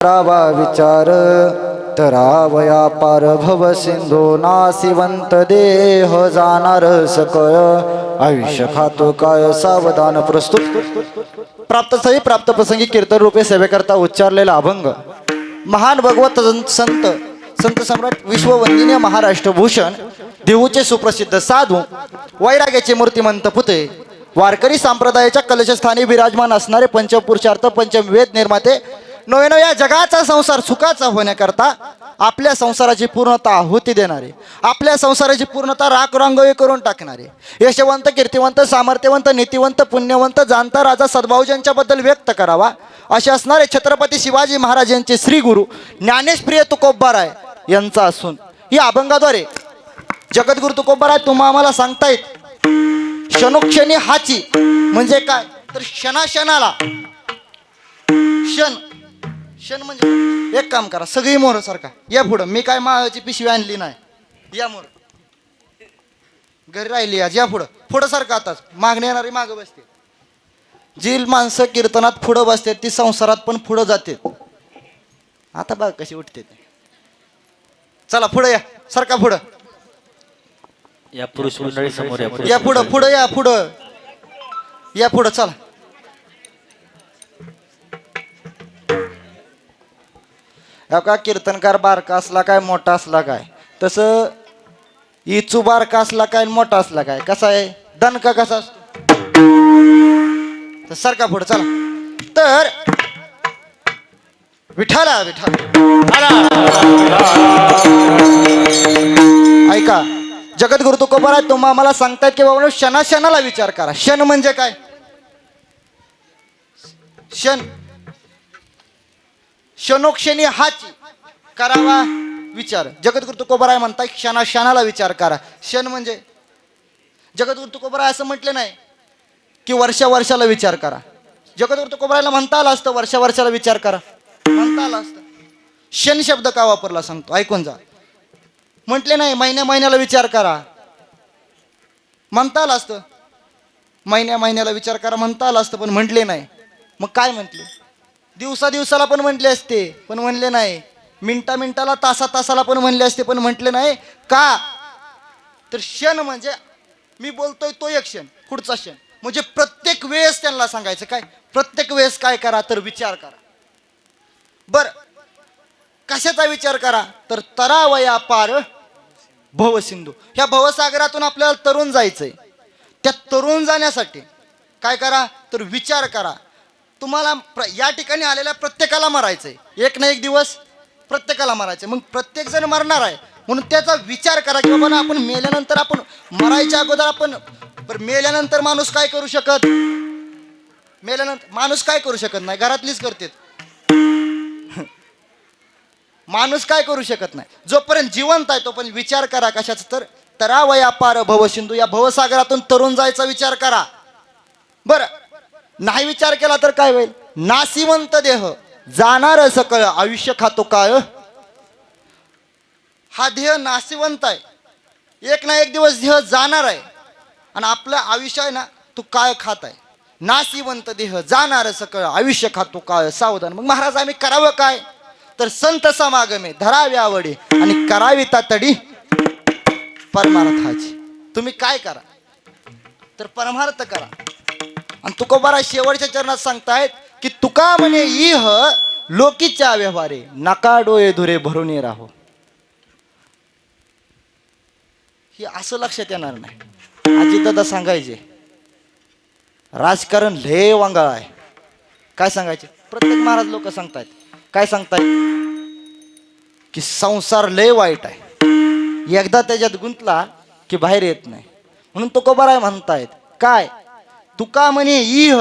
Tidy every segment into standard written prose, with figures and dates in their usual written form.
करावा विचार तरावया पार भव सिंधू नासिवंत देह जाणार सकळ आयुष्य खातो काय सावधान. प्रस्तुत प्राप्त स्थळी प्राप्त प्रसंगी कीर्तन रूपे सेवेकरता उच्चारलेला अभंग महान भगवत संत संत सम्राट विश्ववंदनीय महाराष्ट्रभूषण देहूचे सुप्रसिद्ध साधू वैराग्याचे मूर्तिमंत पुते वारकरी संप्रदायाच्या कलशस्थानी विराजमान असणारे पंचपुरुषार्थ पंचवेद निर्माते नव्यानं या जगाचा संसार सुखाचा होण्याकरता आपल्या संसाराची पूर्णता आहुती देणारे, आपल्या संसाराची पूर्णता राखरांगोळी करून टाकणारे, यशवंत कीर्तिवंत सामर्थ्यवंत नीतिवंत पुण्यवंत जाणता राजा सद्भाव ज्यांच्याबद्दल व्यक्त करावा असे असणारे छत्रपती शिवाजी महाराज यांचे श्री गुरु ज्ञानेशप्रिय तुकोबाराय यांचा असून या अभंगाद्वारे जगद्गुरु तुकोबाराय तुम्हा आम्हाला सांगतायत क्षणोक्षणी हाची म्हणजे काय तर क्षणाक्षणाला क्षण म्हणजे एक काम करा सगळी मोर सारखा या पुढं मी काय माळाची पिशवी आणली नाही या मोर घरी राहिली आज या पुढं सारखं आताच मागणी येणारी मागं बसते जी माणसं कीर्तनात पुढं बसते ती संसारात पण पुढं जाते. आता बघ कशी उठते चला पुढं या सारखा पुढं या पुरुष मंडळी समोर या पुढं चला का कीर्तनकार बारका असला काय मोठा असला काय तसं इचू बारका असला काय मोठा असला काय कसा आहे दणका कसा असतो सारखा पुढं चला तर विठाला ऐका जगद्गुरु तुकोबाराय तुम्हा आम्हाला सांगतायत की बाबा क्षणाक्षणाला विचार करा. क्षण म्हणजे काय क्षणोक्षणी हाची करावा विचार. जगद्गुरु तुकोबाराय म्हणताय क्षणाक्षणाला विचार करा. क्षण म्हणजे जगद्गुरु तुकोबाराय असं म्हटलं नाही की वर्षाला विचार करा. जगद्गुरु तुकोबारायला म्हणता आलं असतं वर्षाला विचार करा म्हणता आलं असतं. क्षण शब्द का वापरला सांगतो ऐकून जा. म्हटले नाही महिन्याला विचार करा म्हणता आलं असतं. महिन्याला विचार करा म्हणता आलं असतं पण म्हटले नाही. मग काय म्हटले दिवसाला पण म्हटले असते पण म्हणले नाही. मिनिटाला तासाला पण म्हणले असते पण म्हटले नाही. का तर क्षण म्हणजे मी बोलतोय तो एक क्षण पुढचा क्षण म्हणजे प्रत्येक वेळेस त्यांना सांगायचं काय प्रत्येक वेळेस काय करा तर विचार करा. बर कशाचा विचार करा तर तरावया पार भवसिंधू ह्या भवसागरातून आपल्याला तरुण जायचंय. त्या तरुण जाण्यासाठी काय करा तर विचार करा. तुम्हाला या ठिकाणी आलेल्या प्रत्येकाला मरायचंय एक ना एक दिवस प्रत्येकाला मरायचंय. मग प्रत्येक जण मरणार आहे म्हणून त्याचा विचार करा की बाबा आपण मेल्यानंतर आपण मरायच्या अगोदर आपण मेल्यानंतर माणूस काय करू शकत माणूस काय करू शकत नाही घरातलीच करते. माणूस काय करू शकत नाही जोपर्यंत जिवंत आहे तोपर्यंत विचार करा कशाचा तर तरावया पार भवसिंधू या भवसागरातून तरुण जायचा विचार करा. बरं नाही विचार केला तर काय होईल नासिवंत देह जाणार सकळ आयुष्य खातो काय. हा देह नासिवंत आहे एक ना एक दिवस देह जाणार आहे आणि आपलं आयुष्य आहे ना तू काय खात आहे. नासिवंत देह जाणार सकळ आयुष्य खातो काय सावधान. मग महाराज आम्ही करावं काय तर संत समागमे धरावी आवडी आणि करावी तातडी परमार्थाची. तुम्ही काय करा तर परमार्थ करा. आणि तुकोबाराय शेवटच्या चरणात सांगतायत की तुका म्हणे इह लोकीच्या व्यवहारे नका डोळे धुरे भरून राहो. हे असं लक्षात येणार नाही. अजितदादा सांगायचे राजकारण लय वांगळ आहे. काय सांगायचे प्रत्येक महाराज लोक सांगतायत काय सांगतायत की संसार लय वाईट आहे एकदा त्याच्यात गुंतला की बाहेर येत नाही. म्हणून तुकोबाराय म्हणतायत काय तुका म्हणे इह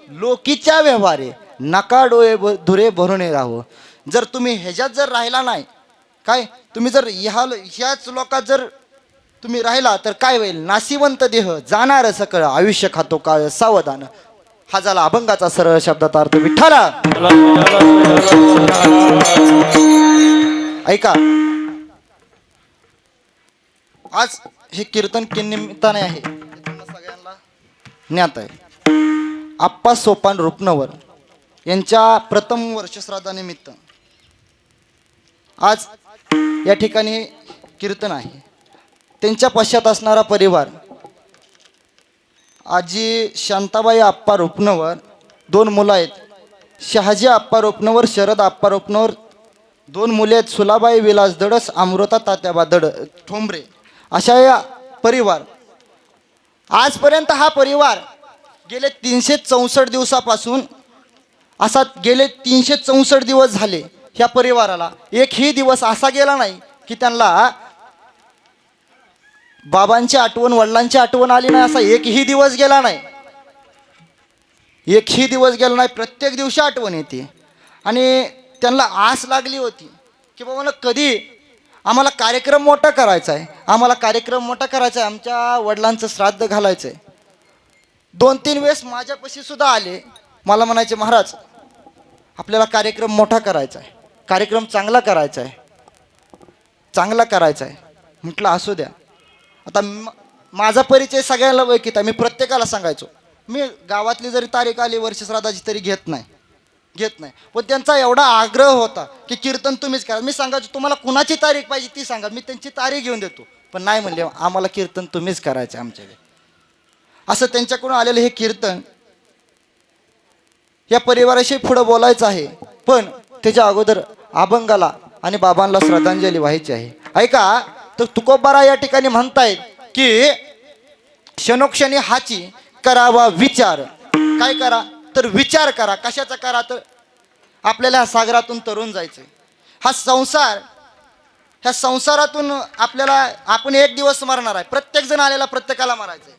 लोकीच्या व्यवहारे नका डोळे धुरे भरून राहो. जर तुम्ही ह्याच्यात जर राहिला नाही काय तुम्ही जर ह्याच लोकात जर तुम्ही राहिला तर काय होईल नासिवंत देह जाणार सकळ आयुष्य खातो काळ सावधान. हा झाला अभंगाचा सरळ शब्दाचा अर्थ. विठ्ठला ऐका आज हे कीर्तन निमित्ताने आहे सगळ्यांना ज्ञात आहे. आप्पा सोपान रुपनवर यांच्या प्रथम वर्षश्राद्धानिमित्त आज या ठिकाणी कीर्तन आहे. त्यांच्या पश्चात असणारा परिवार, आजी शांताबाई आप्पा रुपनवर, 2 मुलं आहेत, शहाजी आप्पा रुपनवर, शरद आप्पा रुपनवर, 2 मुले आहेत, सुलाबाई विलास दडस, अमृता तात्याबा ठोंबरे. अशा या परिवार, आजपर्यंत हा परिवार गेले 364 दिवसापासून असा गेले 364 दिवस झाले. ह्या परिवाराला एकही दिवस असा गेला नाही की त्यांना बाबांची आठवण, वडिलांची आठवण आली नाही, असा एकही दिवस गेला नाही. एकही दिवस गेला नाही. प्रत्येक दिवशी आठवण येते. आणि त्यांना आस लागली होती की बाबा ना कधी आम्हाला कार्यक्रम मोठा करायचा आहे, आम्हाला कार्यक्रम मोठा करायचा आहे, आमच्या वडिलांचं श्राद्ध घालायचं आहे. 2-3 वेळेस माझ्यापाशी सुद्धा आले. मला म्हणायचे, महाराज आपल्याला कार्यक्रम मोठा करायचा आहे, कार्यक्रम चांगला करायचा आहे, चांगला करायचा आहे. म्हटलं असू द्या. आता माझा परिचय सगळ्याला वैकित आहे. मी प्रत्येकाला सांगायचो, मी गावातली जरी तारीख आली वर्षश्राद्धाची तरी घेत नाही. पण त्यांचा एवढा आग्रह होता की कीर्तन तुम्हीच करा. मी सांगायचो, तुम्हाला कुणाची तारीख पाहिजे ती सांगा, मी त्यांची तारीख घेऊन देतो. पण नाही म्हणले, आम्हाला कीर्तन तुम्हीच करायचं आमच्याकडे. असं त्यांच्याकडून आलेलं हे कीर्तन या परिवाराशी पुढं बोलायचं आहे. पण त्याच्या अगोदर अभंगाला आणि बाबांना श्रद्धांजली व्हायची आहे. ऐका, तर तुकोबारा या ठिकाणी म्हणतायत की क्षणोक्षणी हाची करावा विचार. काय करा तर विचार करा. कशाचा करा तर आपल्याला ह्या सागरातून तरुण जायचंय. हा संसार, ह्या संसारातून आपल्याला, आपण एक दिवस मरणार आहे. प्रत्येक जण आलेला प्रत्येकाला मरायचंय.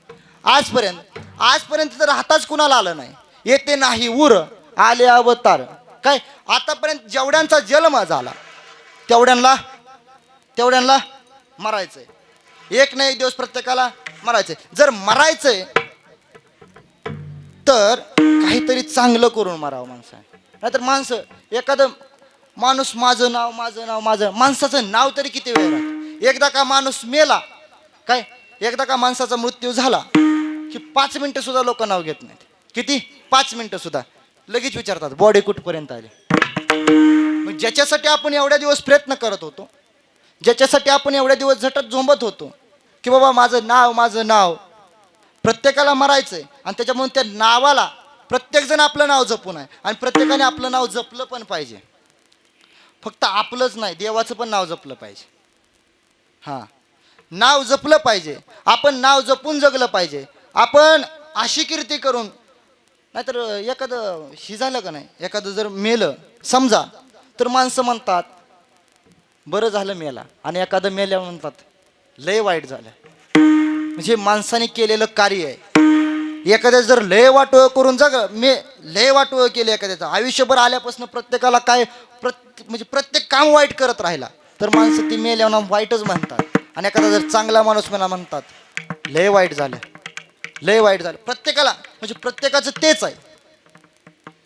आजपर्यंत तर हाताच कुणाला आलं नाही. येते नाही उर आले अवतार. काय आतापर्यंत जेवढ्यांचा जन्म झाला तेवढ्यांना मरायचंय. एक ना एक दिवस प्रत्येकाला मरायचंय. जर मरायचंय तर काहीतरी चांगलं करून मरावं माणसाने. नाहीतर माणसं, एखादं माणूस माझं नाव, माणसाचं नाव तरी किती वेळ राहतं. एकदा का माणूस मेला, काय एकदा का माणसाचा मृत्यू झाला की 5 मिनिटं सुद्धा लोक नाव घेत नाहीत. किती? 5 मिनिटं सुद्धा. लगेच विचारतात बॉडी कुठपर्यंत आली. मग ज्याच्यासाठी आपण एवढ्या दिवस प्रयत्न करत होतो, ज्याच्यासाठी आपण एवढ्या दिवस झटत झोंबत होतो की बाबा माझं नाव, प्रत्येकाला मरायचंय. आणि त्याच्यामुळे त्या नावाला प्रत्येकजण आपलं नाव जपून आहे. आणि प्रत्येकाने आपलं नाव जपलं पण पाहिजे. फक्त आपलंच नाही, देवाचं पण नाव जपलं पाहिजे. हां, नाव जपलं पाहिजे. आपण नाव जपून जगलं पाहिजे. आपण अशी कीर्ती करून, नाहीतर एखादं झालं का नाही, एखादं जर मेलं समजा, तर माणसं म्हणतात बरं झालं मेला. आणि एखादं मेल्या म्हणतात लय वाईट झालं. म्हणजे माणसाने केलेलं कार्य आहे. एखाद्या जर लय वाटोळ करून लय वाटोळ केलं एखाद्याचं आयुष्यभर आल्यापासून प्रत्येकाला काय म्हणजे प्रत्येक काम वाईट करत राहिला तर माणसं ती मेल्यावर वाईटच म्हणतात. आणि एखादा जर चांगला माणूस मला म्हणतात लय वाईट झालं. प्रत्येकाला म्हणजे प्रत्येकाचं तेच आहे.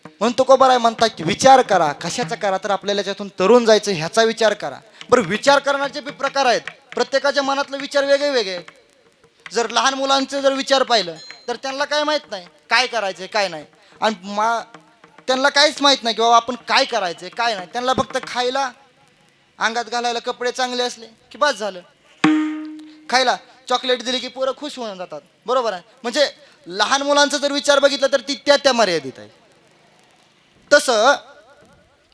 म्हणून तुकोबाराय म्हणतात की विचार करा. कशाचा करा तर आपल्याला त्यातून तरुण जायचं ह्याचा विचार करा. बरं, विचार करण्याचे बी प्रकार आहेत. प्रत्येकाच्या मनातले विचार वेगळे. जर लहान मुलांचे जर विचार पाहिलं तर त्यांना काय माहीत नाही काय करायचं काय नाही. आणि त्यांना काहीच माहीत नाही की बाबा आपण काय करायचं काय नाही. त्यांना फक्त खायला, अंगात घालायला कपडे चांगले असले की बस झालं. खायला चॉकलेट दिली की पोरं खुश होऊन जातात. बरोबर आहे. म्हणजे लहान मुलांचा जर विचार बघितला तर ती त्या मर्यादित आहे. तसं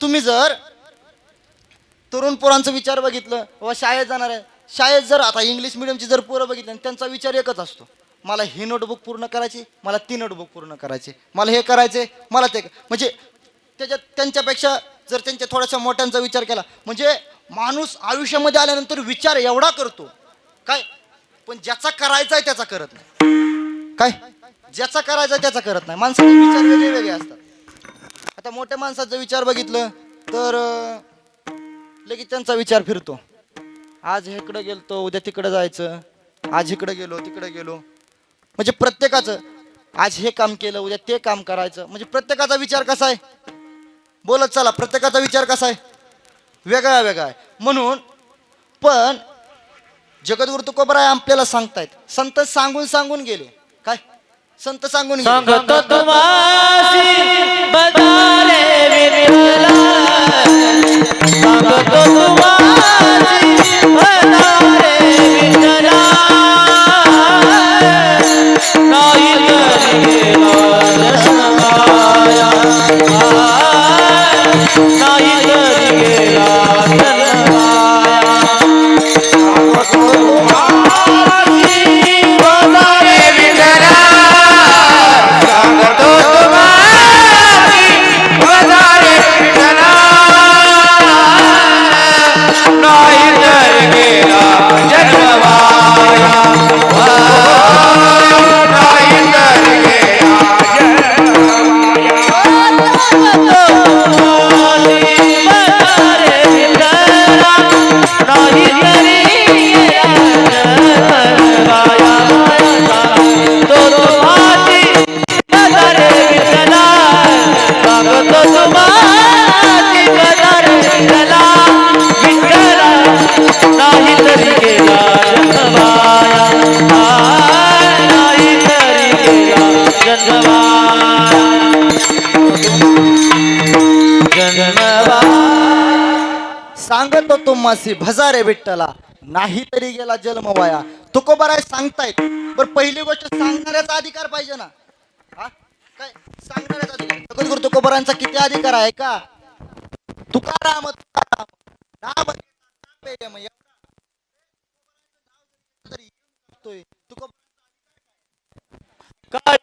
तुम्ही जर तरुण पोरांचा विचार बघितलं, बाबा शाळेत जाणार आहे, शाळेत जर आता इंग्लिश मिडियमची जर पोरं बघितलं त्यांचा विचार एकच असतो, मला ही नोटबुक पूर्ण करायची, मला ती नोटबुक पूर्ण करायची, मला हे करायचे, मला ते. म्हणजे त्याच्यात त्यांच्यापेक्षा जर त्यांच्या थोड्याशा मोठ्यांचा विचार केला, म्हणजे माणूस आयुष्यामध्ये आल्यानंतर विचार एवढा करतो काय, पण ज्याचा करायचा आहे त्याचा करत नाही. काय ज्याचा करायचा आहे त्याचा करत नाही. माणसाचे विचार वेगळे असतात. आता मोठ्या माणसाचा विचार बघितलं तर लगेच त्यांचा विचार फिरतो. आज इकडं गेलतो, उद्या तिकडं जायचं, आज इकडं गेलो तिकडं गेलो. म्हणजे प्रत्येकाचं आज हे काम केलं, उद्या ते काम करायचं. म्हणजे प्रत्येकाचा विचार कसा आहे बोलत चला, प्रत्येकाचा विचार कसा आहे वेगळा आहे. म्हणून पण जगद्गुरु तुकोबाराय आपल्याला सांगतायत, संत सांगून गेले. काय संत सांगून सांगत तुम्हासी बदाले विरला, सांगत तुम्हासी सांगतो तुम्हासी भजारे विठ्ठला नाही तरी गेला जन्म वाया. तुकोबाराय सांगतायत. बरं पहिली गोष्ट सांगणाऱ्याचा अधिकार पाहिजे ना. हा काय सांगणाऱ्याचा अधिकार. सद्गुरू तुकोबारांचा किती अधिकार आहे का. तुकाराम तुकाराम नाम प्रेम एवढा तरी येतोय. काय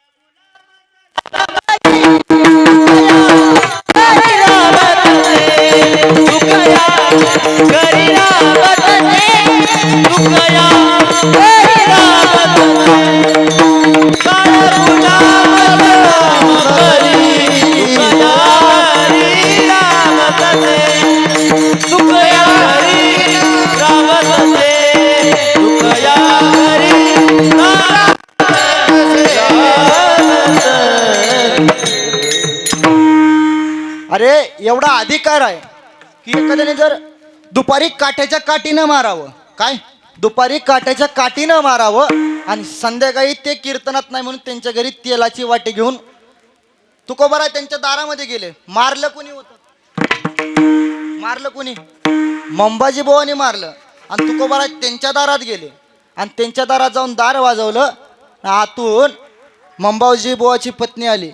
अरे एवढा अधिकार आहे की एखाद्याने जर दुपारी काट्याच्या काठीनं मारावं. काय दुपारी काट्याच्या काठीनं मारावं आणि संध्याकाळी ते कीर्तनात नाही म्हणून त्यांच्या घरी तेलाची वाटी घेऊन तुकोबाराय त्यांच्या दारामध्ये गेले. मारलं कोणी होतं. मारलं कोणी. मंबाजी बुवानी मारलं. आणि तुकोबाराय त्यांच्या दारात गेले आणि त्यांच्या दारात जाऊन दार वाजवलं. आतून मंबाजी बुवाची पत्नी आली.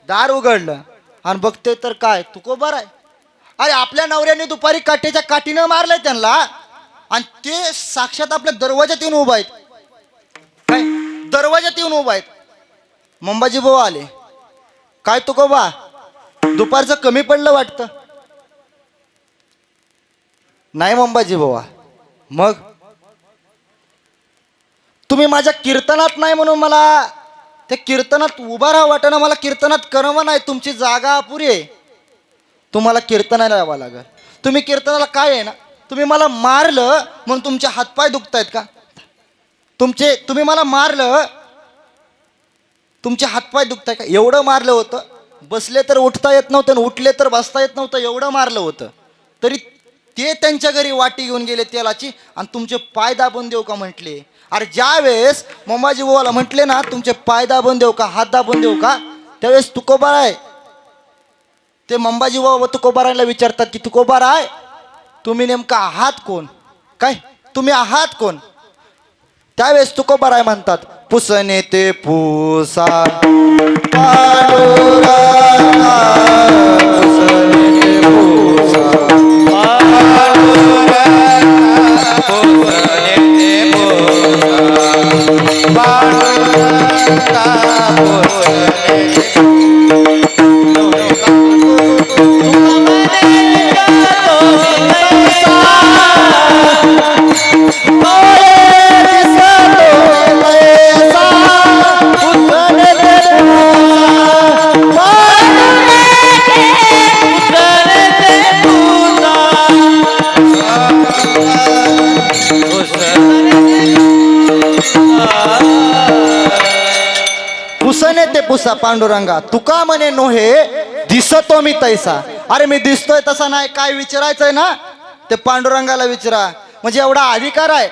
दार उघडलं आणि बघते तर काय तुकोबाराय. अरे आपल्या नवऱ्याने दुपारी काठीच्या काठीनं मारलंय त्यांना आणि ते साक्षात आपल्या दरवाजात येऊन उभा आहेत. काय दरवाजात येऊन उभा आहेत. मंबाजी बुवा आले. काय तुकोबा दुपारचं कमी पडलं वाटतं. नाही मंबाजी बुवा. मग तुम्ही माझ्या कीर्तनात नाही म्हणून मला त्या कीर्तनात उभा राहा वाटेना. मला कीर्तनात करमं नाही. तुमची जागा अपुरी आहे. तुम्हाला कीर्तनाला यावं लागेल. तुम्ही कीर्तनाला काय आहे ना तुम्ही मला मारलं म्हणून तुमचे हातपाय दुखतायत का. तुम्ही मला मारलं तुमचे हातपाय दुखताय का. एवढं मारलं होतं. बसले तर उठता येत नव्हतं आणि उठले तर बसता येत नव्हतं. एवढं मारलं होतं तरी ते त्यांच्या घरी वाटी घेऊन गेले तेलाची आणि तुमचे पाय दाबून देऊ का म्हटले. अरे ज्या वेळेस मंबाजी बुवाला म्हटले ना तुमचे पाय दाबून देऊ का हात दाबून देऊ का त्यावेळेस तुकोबाराय ते मंबाजी बुवा व तुकोबारायला विचारतात की तुकोबाराय तुम्ही नेमका आहात कोण. काय तुम्ही आहात कोण. त्यावेळेस तुकोबाराय म्हणतात पुसणे ते पुसा पांडुरंगा, पुसणे ते पुसा पुसणे ते पुसा पांडुरंगा तुका म्हणे नोहे दिसतो मी तैसा. अरे मी दिसतोय तसा नाही. काय विचारायचंय ना ते पांडुरंगाला विचारा. म्हणजे एवढा अधिकार आहे.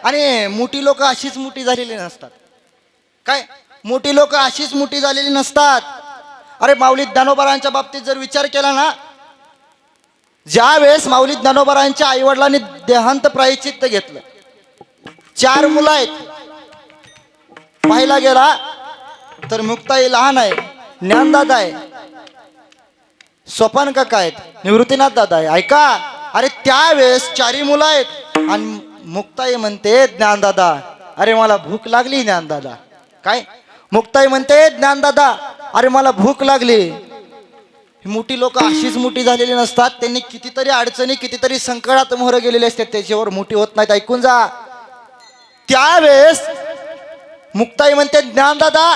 आणि मोठी लोक अशीच मोठी झालेली नसतात. काय मोठी लोक अशीच मोठी झालेली नसतात. अरे माऊली ज्ञानोबारांच्या बाबतीत जर विचार केला ना ज्या वेळेस माऊली ज्ञानोबारांच्या आईवडिलांनी देहांत प्रायश्चित्त घेतलं. 4 मुलं आहेत. पाहिला गेला तर मुक्ताई लहान आहे. ज्ञानदादा आहे. सोपान काका आहेत. निवृत्तीनाथ दादा आहे. ऐका अरे त्यावेळेस 4 मुलं आहेत आणि मुक्ताई म्हणते ज्ञानदादा अरे मला भूक लागली. ज्ञानदादा काय मुक्ताई म्हणते ज्ञानदादा अरे मला भूक लागली. मोठी लोक अशीच मोठी झालेली नसतात. त्यांनी कितीतरी अडचणी कितीतरी संकटात मोहर गेलेले असतात. त्याच्यावर मोठी होत नाहीत. ऐकून जा. त्यावेळेस मुक्ताई म्हणते ज्ञानदादा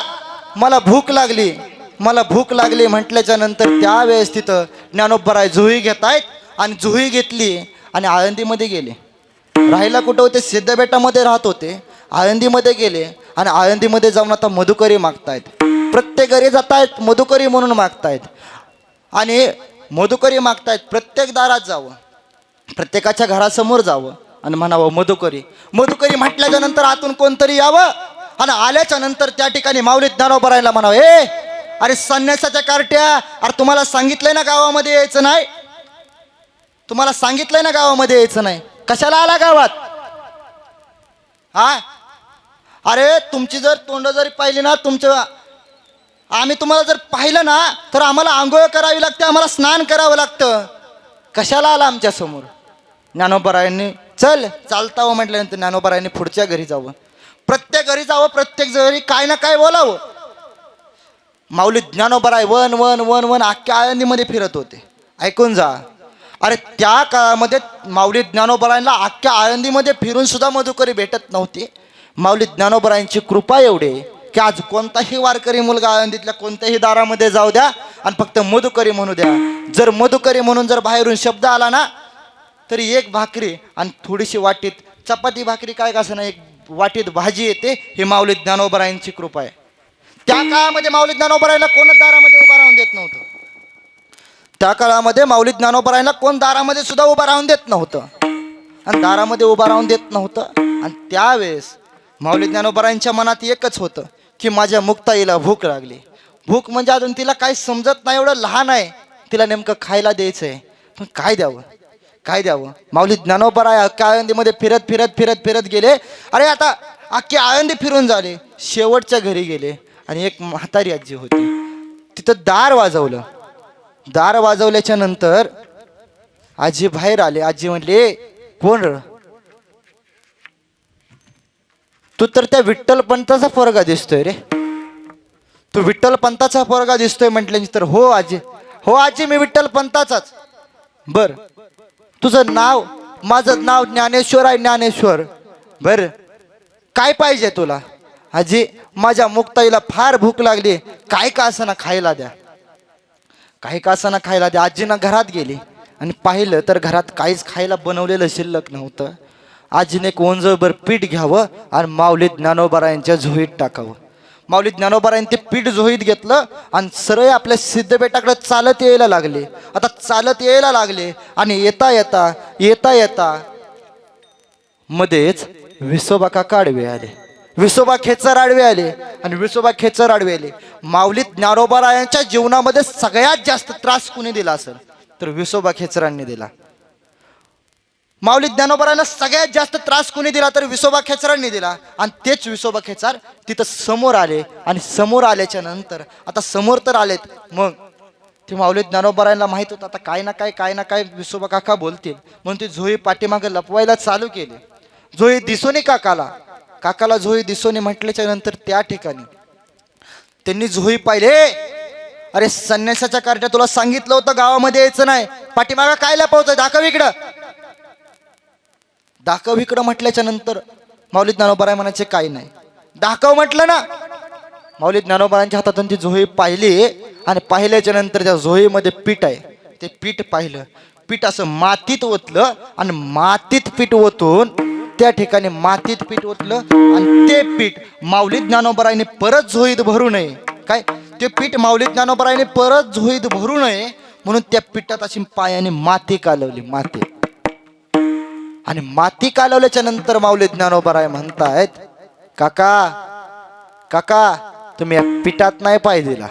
मला भूक लागली. मला भूक लागली म्हटल्याच्या नंतर त्यावेळेस तिथं ज्ञानोबाराय जुही घेत आहेत आणि जुही घेतली आणि आळंदीमध्ये गेले. राहायला कुठं होते सिद्धबेटामध्ये राहत होते. आळंदीमध्ये गेले आणि आळंदीमध्ये जाऊन आता मधुकरी मागतायत. प्रत्येक घरी जात आहेत मधुकरी म्हणून मागतायत आणि मधुकरी मागतायत. प्रत्येक दारात जावं प्रत्येकाच्या घरासमोर जावं आणि म्हणावं मधुकरी. मधुकरी म्हटल्याच्या नंतर आतून कोणतरी यावं आणि आल्याच्या नंतर त्या ठिकाणी माऊली ज्ञानोबारायला म्हणावं ए अरे संन्यासाच्या कार्ट्या अरे तुम्हाला सांगितलंय ना गावामध्ये यायचं नाही. तुम्हाला सांगितलंय ना गावामध्ये यायचं नाही, कशाला आला गावात? हा अरे तुमची जर तोंड जरी पाहिली ना तुमचं, आम्ही तुम्हाला जर पाहिलं ना तर आम्हाला आंघोळ करावी लागते, आम्हाला स्नान करावं लागतं. कशाला आला आमच्या समोर? ज्ञानोबरायांनी चल चालता हो म्हटल्यानंतर ज्ञानोबरायांनी पुढच्या घरी जावं, प्रत्येक घरी जावं, प्रत्येक घरी काय ना काय बोलावं. माऊली Dnyanobaray one one one one अख्ख्या आळंदीमध्ये फिरत होते. ऐकून जा. अरे त्या काळामध्ये माऊली ज्ञानोबरायांना अख्ख्या आळंदीमध्ये फिरून सुद्धा मधुकरी भेटत नव्हती. माऊली ज्ञानोबरायांची कृपा एवढी की आज कोणताही वारकरी मुलगा आळंदीतल्या कोणत्याही दारामध्ये जाऊ द्या आणि फक्त मधुकरी म्हणू द्या. जर मधुकरी म्हणून जर बाहेरून शब्द आला ना तरी एक भाकरी आणि थोडीशी वाटीत चपाती भाकरी काय का असं ना एक वाटीत भाजी येते. ही माऊली ज्ञानोबरायांची कृपा आहे. त्या काळामध्ये माऊली ज्ञानोबरायांना कोणच दारामध्ये उभा राहून देत नव्हतं. त्या काळामध्ये माऊली ज्ञानोबरायांना कोण दारामध्ये सुद्धा उभा राहून देत नव्हतं आणि दारामध्ये उभा राहून देत नव्हतं. आणि त्यावेळेस माऊली ज्ञानोबरायांच्या मनात एकच होतं की माझ्या मुक्ताईला भूक लागली. भूक म्हणजे अजून तिला काही समजत नाही, एवढं लहान आहे, तिला नेमकं खायला द्यायचं आहे, पण काय द्यावं काय द्यावं. माऊली ज्ञानोबराय अख्ख्या आळंदीमध्ये फिरत फिरत फिरत फिरत गेले. अरे आता अख्खी आळंदी फिरून झाले, शेवटच्या घरी गेले आणि एक म्हातारी आजी होती. तिथं दार वाजवलं. दार वाजवल्याच्या नंतर आजी बाहेर आले. आजी म्हटले कोण र? तू तर त्या विठ्ठल पंताचा पोरगा दिसतोय रे, तू विठ्ठल पंताचा पोरगा दिसतोय म्हटल्यानंतर हो आजी, हो आजी मी विठ्ठल पंताचाच. बर तुझं नाव? माझं नाव ज्ञानेश्वर आहे, ज्ञानेश्वर. बर काय पाहिजे तुला? आजी माझ्या मुक्ताईला फार भूक लागली, काय का असं ना खायला द्या, काही का असं ना खायला द्या. आजीनं घरात गेली आणि पाहिलं तर घरात काहीच खायला बनवलेलं शिल्लक नव्हतं. आजीने एक ओंजळभर पीठ घ्यावं आणि माऊली ज्ञानोबरायांच्या झोळीत टाकावं. माऊली ज्ञानोबरायांनी ते पीठ झोळीत घेतलं आणि सरळ आपल्या सिद्धबेटाकडे चालत यायला लागले. आता चालत यायला लागले आणि येता येता येता येता मध्येच विसोबा काका आडवे आले, विसोबा खेचर आडवे आले आणि विसोबा खेचर आडवे आले. माऊली ज्ञानोबरायांच्या जीवनामध्ये सगळ्यात जास्त त्रास कुणी दिला असेल तर विसोबा खेचरांनी दिला. माऊली ज्ञानोबरायांना सगळ्यात जास्त त्रास कुणी दिला तर विसोबा खेचरांनी दिला. आणि तेच विसोबा खेचार तिथं समोर आले आणि समोर आल्याच्या नंतर आता समोर तर आलेत, मग ते माऊली ज्ञानोबरायांना माहित होतं आता काय ना काय विसोबा काका बोलतील म्हणून ती झोळी पाठीमागे लपवायला चालू केली. झोळी दिसोनी काकाला झोळी दिसोनी म्हटल्याच्या नंतर त्या ठिकाणी त्यांनी झोळी पाहिले. अरे संन्यासाच्या कार्ट्या तुला सांगितलं होतं गावामध्ये यायचं नाही, पाठीमागा काय लपवतोय, दाखव इकडं, दाखव इकडं म्हटल्याच्या नंतर माऊली ज्ञानोबराय म्हणायचे काही नाही. दाखव म्हटलं ना. माऊली ज्ञानोबरायांच्या हातातून ती झोळी पाहिली आणि पाहिल्याच्या नंतर त्या झोळीमध्ये पीठ आहे. ते पीठ पाहिलं. पीठ असं मातीत ओतलं आणि मातीत पीठ ओतून त्या ठिकाणी मातीत पीठ ओतलं आणि ते पीठ माऊली ज्ञानोबरायांनी परत झोळीत भरू नये. काय ते पीठ माऊली ज्ञानोबरायांनी परत झोळीत भरू नये म्हणून त्या पिठात अशी पायाने माती कालवली, माती. आणि माती कालवल्याच्या नंतर माऊली ज्ञानोबराय म्हणतायत काका काका तुम्ही या पिठात नाही पाय दिला,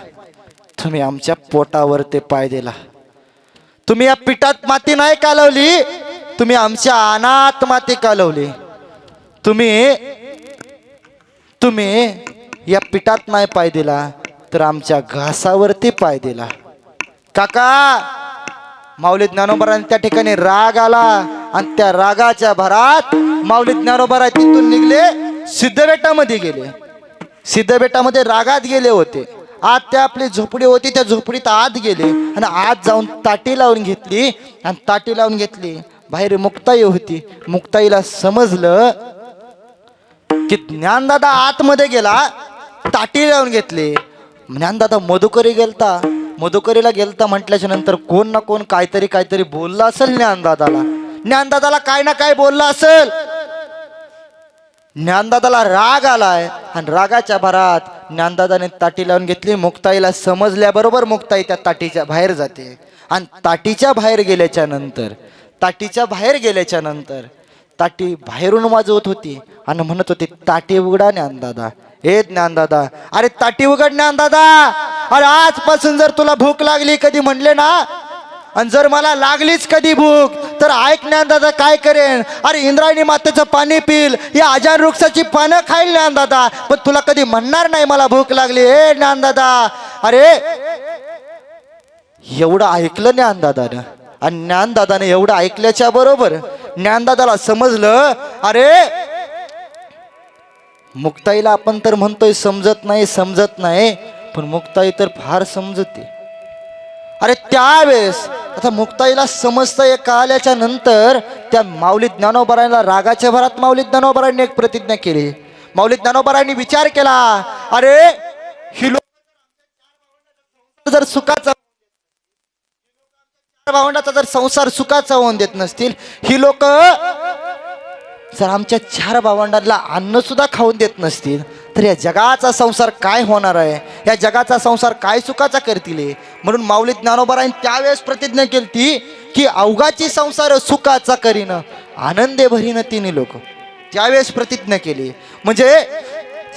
तुम्ही आमच्या पोटावर ते पाय दिला. तुम्ही या पिठात माती नाही कालवली, तुम्ही आमच्या अनात माती कालवली. तुम्ही या पिठात नाही पाय दिला तर आमच्या घासावरती पाय दिला. काका माऊली ज्ञानोबरांना त्या ठिकाणी राग आला आणि त्या रागाच्या भरात माऊली ज्ञानोबराय तिथून निघले, सिद्धबेटामध्ये गेले. सिद्धबेटामध्ये रागात गेले होते. आत त्या आपली झोपडी होती, त्या झोपडीत आत गेले आणि आत जाऊन ताटी लावून घेतली आणि ताटी लावून घेतली. बाहेर मुक्ताई होती. मुक्ताईला समजलं की ज्ञानदादा आतमध्ये गेला, ताटी लावून घेतली. ज्ञानदादा मधुकरी गेलता, मधुकरीला गेलता म्हटल्याच्या नंतर कोण ना कोण काहीतरी बोलला असेल ज्ञानदादाला काय ना काय बोलला असेल. ज्ञानदादाला राग आलाय आणि रागाच्या भरात ज्ञानदादाने ताटी लावून घेतली. मुक्ताईला समजल्याबरोबर मुक्ताई त्या ताटीच्या बाहेर जाते आणि ताटीच्या बाहेर गेल्याच्या नंतर ताटी बाहेरून वाजवत होती आणि म्हणत होती ताटी उघडा ज्ञानदादा, ए ज्ञानदादा, अरे ताटी उघड ज्ञानदादा. अरे आजपासून जर तुला भूक लागली कधी म्हणले ना, आणि जर मला लागलीच कधी भूक तर ऐक ज्ञानदादा काय करेन. अरे इंद्रायणी मातेचं पाणी पिल, या आजार वृक्षाची पानं खाईल ज्ञानदादा, पण तुला कधी म्हणणार नाही मला भूक लागली. ए ज्ञानदादा, अरे एवढं ऐकलं ज्ञानदादानं, आणि ज्ञानदादाने एवढं ऐकल्याच्या बरोबर ज्ञानदादाला समजलं, अरे मुक्ताईला आपण तर म्हणतोय समजत नाही, पण मुक्ताई तर फार समजते. अरे त्यावेळेस आता मुक्ताईला समजतंय कळाल्याच्या नंतर त्या माऊली ज्ञानोबारायला रागाच्या भरात माऊली ज्ञानोबारायांनी एक प्रतिज्ञा केली. माऊली ज्ञानोबारायांनी विचार केला, अरे ही लोक जर सुखाचा भावंडाचा जर संसार सुखाचा होऊन देत नसतील, ही लोक जर आमच्या 4 भावंडांना अन्न सुद्धा खाऊन देत नसतील, तर या जगाचा संसार काय होणार आहे, या जगाचा संसार काय सुखाचा करतील. म्हणून माऊली ज्ञानोबारायांनी त्यावेळेस प्रतिज्ञा केली ती की अवघाची संसार सुखाचा करीन, आनंदे भरीन तिन्ही लोक. त्यावेळेस प्रतिज्ञा केली. म्हणजे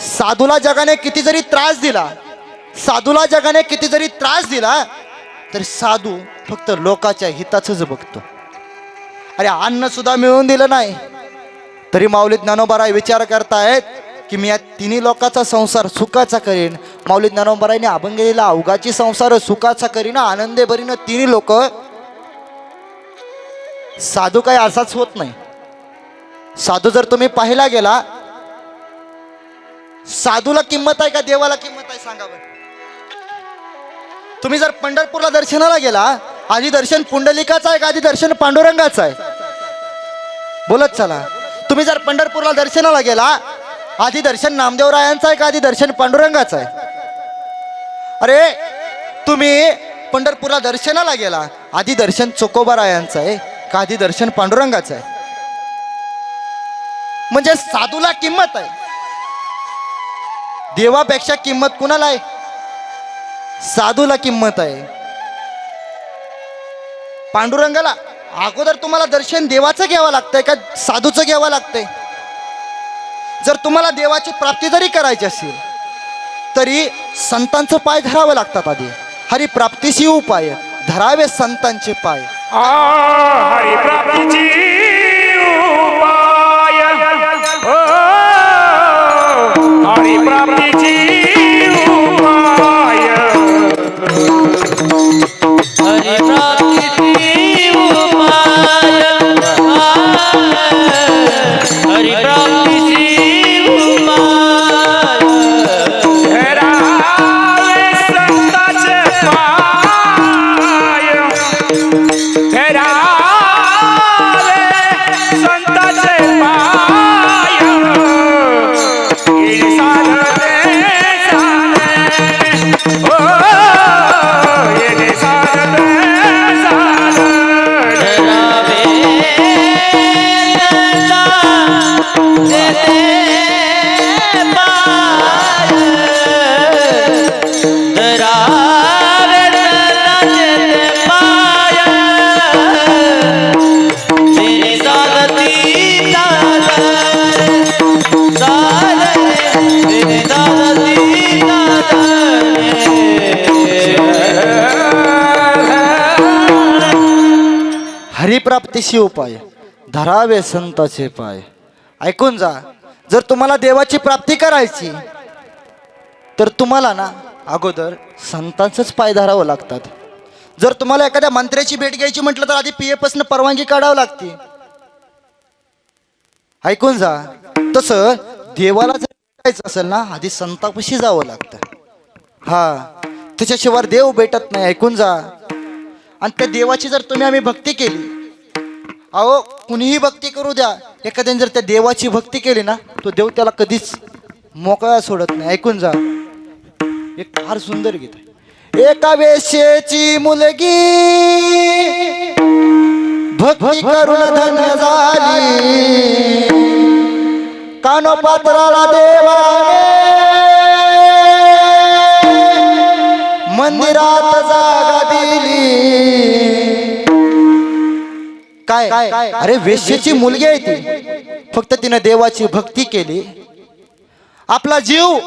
साधूला जगाने किती जरी त्रास दिला, तर साधू फक्त लोकाच्या हिताचंच बघतो. अरे अन्न सुद्धा मिळवून दिलं नाही तरी माऊली ज्ञानोबाराय विचार करतायत की मी या तिन्ही लोकांचा संसार सुखाचा करीन. माऊली ज्ञानोबारायने अभंग दिला, अवघाची संसार सुखाचा करीन, आनंदे भरीन तिन्ही लोक. साधू काही असाच होत नाही. साधू जर तुम्ही पाहायला गेला, साधूला किंमत आहे का देवाला किंमत आहे सांगा बरं. तुम्ही जर पंढरपूरला दर्शनाला गेला, आधी दर्शन पुंडलिकाचं आहे का आधी दर्शन पांडुरंगाचं आहे? बोलत चला. तुम्ही जर पंढरपूरला दर्शनाला गेला, आधी दर्शन नामदेवरायांचं आहे का आधी दर्शन पांडुरंगाचं आहे? अरे तुम्ही पंढरपूरला दर्शनाला गेला, आधी दर्शन चोकोबारायांचं आहे का आधी दर्शन पांडुरंगाचं आहे? म्हणजे साधूला किंमत आहे, देवापेक्षा किंमत कुणाला आहे? साधूला किंमत आहे. पांडुरंगाला अगोदर तुम्हाला दर्शन देवाचं घ्यावं लागतंय का साधूचं घ्यावं लागतंय? जर तुम्हाला देवाची प्राप्ती जरी करायची असेल तरी संतांचं पाय धरावं लागतात. आधी हरिप्राप्तीशी उपाय धरावे संतांचे पाय. हरिप्राप्तीची उपाय, हरिप्राप्तीची उपाय, हरिप्राप्तीची उपाय, हरिप्राप्तीची उपाय, धरावे संतांचे पाय, धरावे संतांचे पाय, येणे साधने साधने, ओ येणे साधने साधने, धरावे देते पाय, धरावे देते पाय, जिने साधती साधन, जिने साधती हरिप्राप्तीशी उपाय धरावे संतांचे पाय. ऐकून जा, जर तुम्हाला देवाची प्राप्ती करायची तर तुम्हाला ना अगोदर संतांचंच पाय धरावं लागतात. जर तुम्हाला एखाद्या मंत्र्याची भेट घ्यायची म्हटलं तर आधी PF पासून परवानगी काढावी लागते. ऐकून जा, तसं देवाला जर भेटायचं असेल ना आधी संतापाशी जावं लागतं. त्याच्याशिवाय देव भेटत नाही. ऐकून जा. आणि त्या देवाची जर तुम्ही आम्ही भक्ती केली, अहो कुणीही भक्ती करू द्या, एखाद्याने जर त्या देवाची भक्ती केली ना तो देव त्याला कधीच मोकळा सोडत नाही. ऐकून जा, एक फार सुंदर गीत आहे. एका वेश्येची मुलगी भक्ती करून धन्य झाली, कानोपात्राला देवाने मंदिरात जागा दिली. काय अरे वेश्येची मुलगी आहे ती, फक्त तिने देवाची भक्ती केली, आपला जीव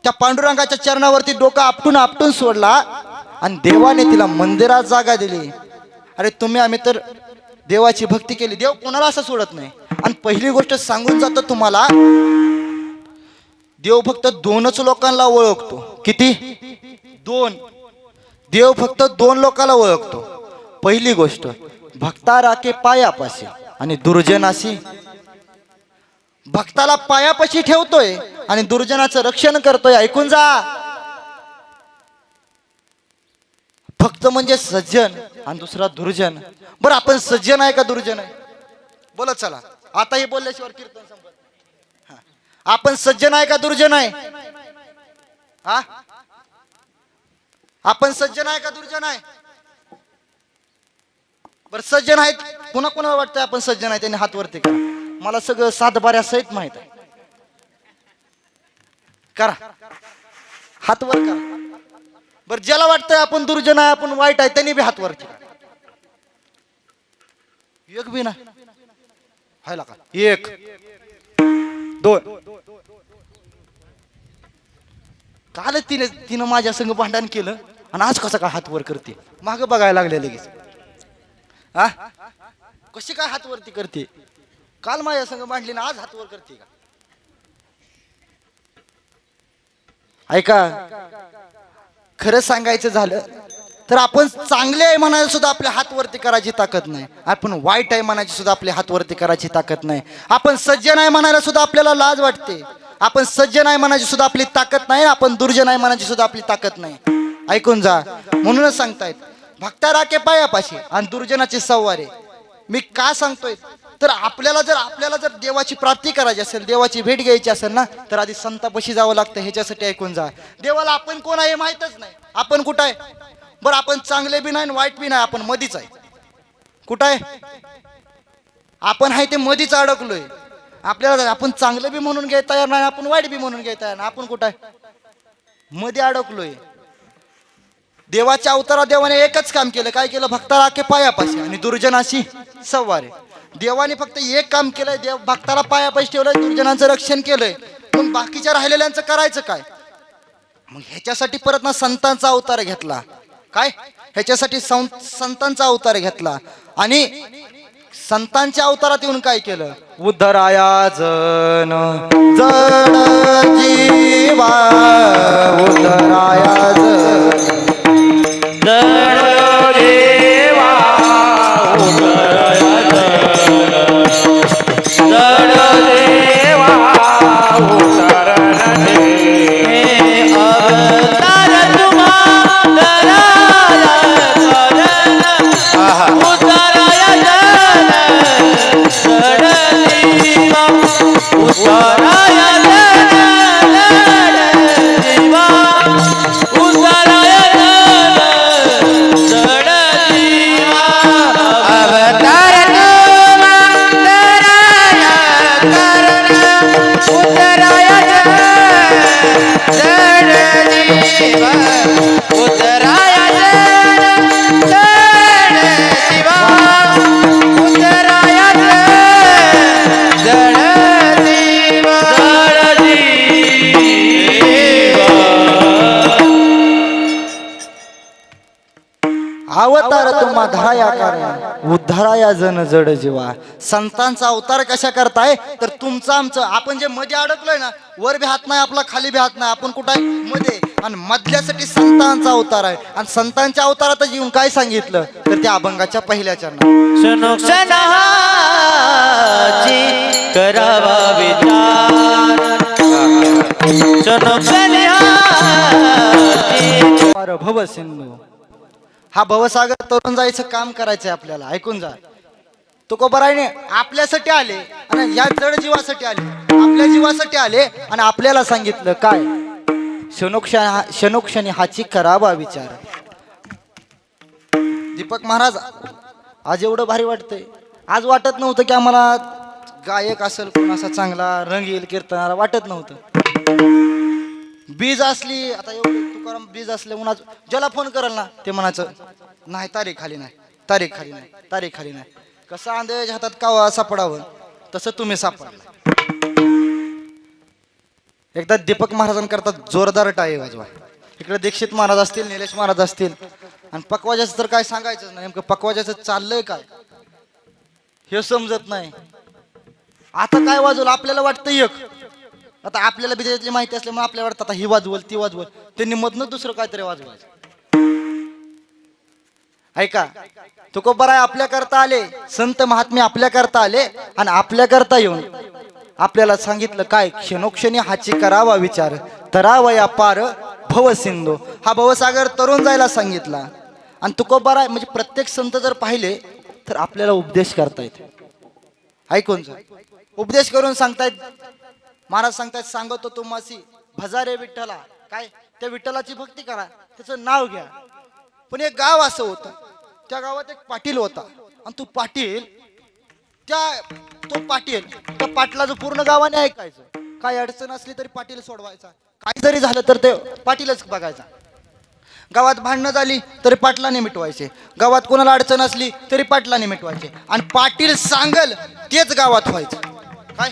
त्या पांडुरंगाच्या चरणावरती डोकं आपटून आपटून सोडला आणि देवाने तिला मंदिरात जागा दिली. अरे तुम्ही आम्ही तर देवाची भक्ती केली, देव कोणाला असं सोडत नाही. आणि पहिली गोष्ट सांगून जातो तुम्हाला, देव फक्त दोनच लोकांना ओळखतो. किती? दोन. देव फक्त दोन लोकांना ओळखतो. पहिली गोष्ट, भक्ता राखे पायापाशी आणि दुर्जनाशी. भक्ताला पायापाशी ठेवतोय आणि दुर्जनाचं रक्षण करतोय. ऐकून जा. भक्त म्हणजे सज्जन आणि दुसरा दुर्जन. बरं, आपण सज्जन आहे का दुर्जन आहे? बोला चला, आता हे बोलल्याशिवाय कीर्तन संपत. हा. आपण सज्जन आहे का दुर्जन आहे? हा, आपण सज्जन आहे का दुर्जन आहे? बरं, सज्जन आहेत. पुन्हा कोणाला वाटतंय आपण सज्जन आहे? त्यांनी हात वरती करा. मला सगळं सातबाऱ्या सहित माहित आहे. करा, हात वर करा. बरं, ज्याला वाटतंय आपण दुर्जन आहे, आपण वाईट आहे, त्यांनी बी हात वर करा. एक बी नाही व्हायला का? एक, दोन. काल तिनं माझ्या संग भांडण केलं आणि आज कसं काय हात वर करते? माग बघायला लागले लगेच. हा, कशी काय हात वरती करते? काल माझ्या संग भांडली ना आज हात वर करते का? ऐका, खरं सांगायचं झालं तर आपण चांगले आहे म्हणायला सुद्धा आपल्या हात वरती करायची ताकद नाही. आपण वाईट आहे म्हणायची सुद्धा आपल्या हात वरती करायची ताकद नाही. आपण सज्जन आहे म्हणायला सुद्धा आपल्याला लाज वाटते. आपण सज्जन आहे म्हणायची सुद्धा आपली ताकद नाही. आपण दुर्जन आहे म्हणायची सुद्धा आपली ताकद नाही. ऐकून जा. म्हणूनच सांगतायत, भक्ता राखे पायापाशी आणि दुर्जनाचे सव्वारे. मी का सांगतोय तर आपल्याला जर देवाची प्राप्ती करायची असेल, देवाची भेट घ्यायची असेल ना, तर आधी संतापाशी जावं लागतं. ह्याच्यासाठी ऐकून जा. देवाला आपण कोण आहे माहितच नाही. आपण कुठं आहे? बरं, आपण चांगले बी नाही वाईट बी नाही, आपण मधीच आहे. कुठं आहे? आपण आहे ते मधीच अडकलोय. आपल्याला आपण चांगलं बी म्हणून घ्याय तयार नाही, आपण वाईट बी म्हणून घ्याय तयार नाही. आपण कुठं आहे? मध्ये अडकलोय. देवाच्या अवतारा देवाने एकच काम केलं. काय केलं? भक्ता राखे पायापाशी आणि दुर्जनाशी सव्वारे. देवाने फक्त एक काम केलंय. देव भक्ताला पायापाशी ठेवलंय, दुर्जनांचं रक्षण केलंय. मग बाकीच्या राहिलेल्यांचं करायचं काय? मग ह्याच्यासाठी परत ना संतांचा अवतार घेतला. काय? ह्याच्यासाठी संतांचा अवतार घेतला. आणि संतांच्या अवतारात येऊन काय केलं? उद्धराया जन जड जीवा, उद्धराया अवतार तुम्हा धाया कार्य उद्धाराया जन जड जीवा. संतांचा अवतार कशा करताय? तर तुमचं आमचं, आपण जे मध्ये अडकलोय ना, वर बी हात नाही आपला, खाली बी हात नाही, आपण कुठं आहे? मध्ये. आणि मधल्यासाठी संतांचा अवतार आहे. आणि संतांच्या अवतारात येऊन काय सांगितलं तर त्या अभंगाच्या पहिल्या चरणात क्षणोक्षणाची करावा विचार. क्षणोक्षणाची भव सिंधू. हा भवसागर तरुण जायचं काम करायचंय आपल्याला. ऐकून जा. तुकोबारायने आपल्यासाठी आले आणि या जड जीवासाठी आले, आपल्या जीवासाठी आले आणि आपल्याला सांगितलं काय? क्षणोक्षणी हाची करावा विचार. दीपक महाराज, आज एवढं भारी वाटतंय. आज वाटत नव्हतं की आम्हाला गायक असेल कोण असा चांगला रंगील कीर्तनाला, वाटत नव्हतं. बीज असली आता एवढी तुकाराम बीज असले उन्हा ज्याला फोन कराल ना ते म्हणायचं नाही, तारीख खाली नाही, तारीख खाली नाही, तारीख खाली नाही. कसं आंधळ्याच्या हातात कावा सापडावं तसं तुम्ही सापडला. एकदा दीपक महाराजांकरता जोरदार टाळी वाजवा. इकडे दीक्षित महाराज असतील, निलेश महाराज असतील, आणि पकवाजाचं तर काय सांगायचं नाही, नेमकं पकवाजाचं चाललंय काय हे समजत नाही. आता काय वाजवलं आपल्याला वाटतं एक, आता आपल्याला बी त्यातली माहिती असल्यामुळे आपल्याला वाटतं आता ही वाजवल ती वाजवल, त्यांनी मधनं दुसरं काहीतरी वाजवायचं. ऐका, तुकोबराय आपल्या करता आले, संत महात्मे आपल्या करता आले आणि आपल्या करता येऊन आपल्याला सांगितलं काय, क्षणोक्षणी हाची करावा विचार, तरावया पार भवसिंधू. हा भवसागर तरुण जायला सांगितला. आणि तुकोबराय म्हणजे प्रत्येक संत जर पाहिले तर आपल्याला उपदेश करतायत. ऐकून जा, उपदेश करून सांगतायत. महाराज सांगतायत, सांगतो तुम्हासी भजा रे विठ्ठला, काय त्या विठ्ठलाची भक्ती करा, त्याचं नाव घ्या. पण एक गाव असं होतं, त्या गावात एक पाटील होता. आणि तो पाटील त्या पाटलाचं पूर्ण गावाने ऐकायचं. काय अडचण असली तरी पाटील सोडवायचा, काय जरी झालं तर ते पाटीलच बघायचा. गावात भांडणं झाली तरी पाटलाने मिटवायचे, गावात कोणाला अडचण असली तरी पाटलाने मिटवायचे. आणि पाटील सांगल तेच गावात व्हायचं. काय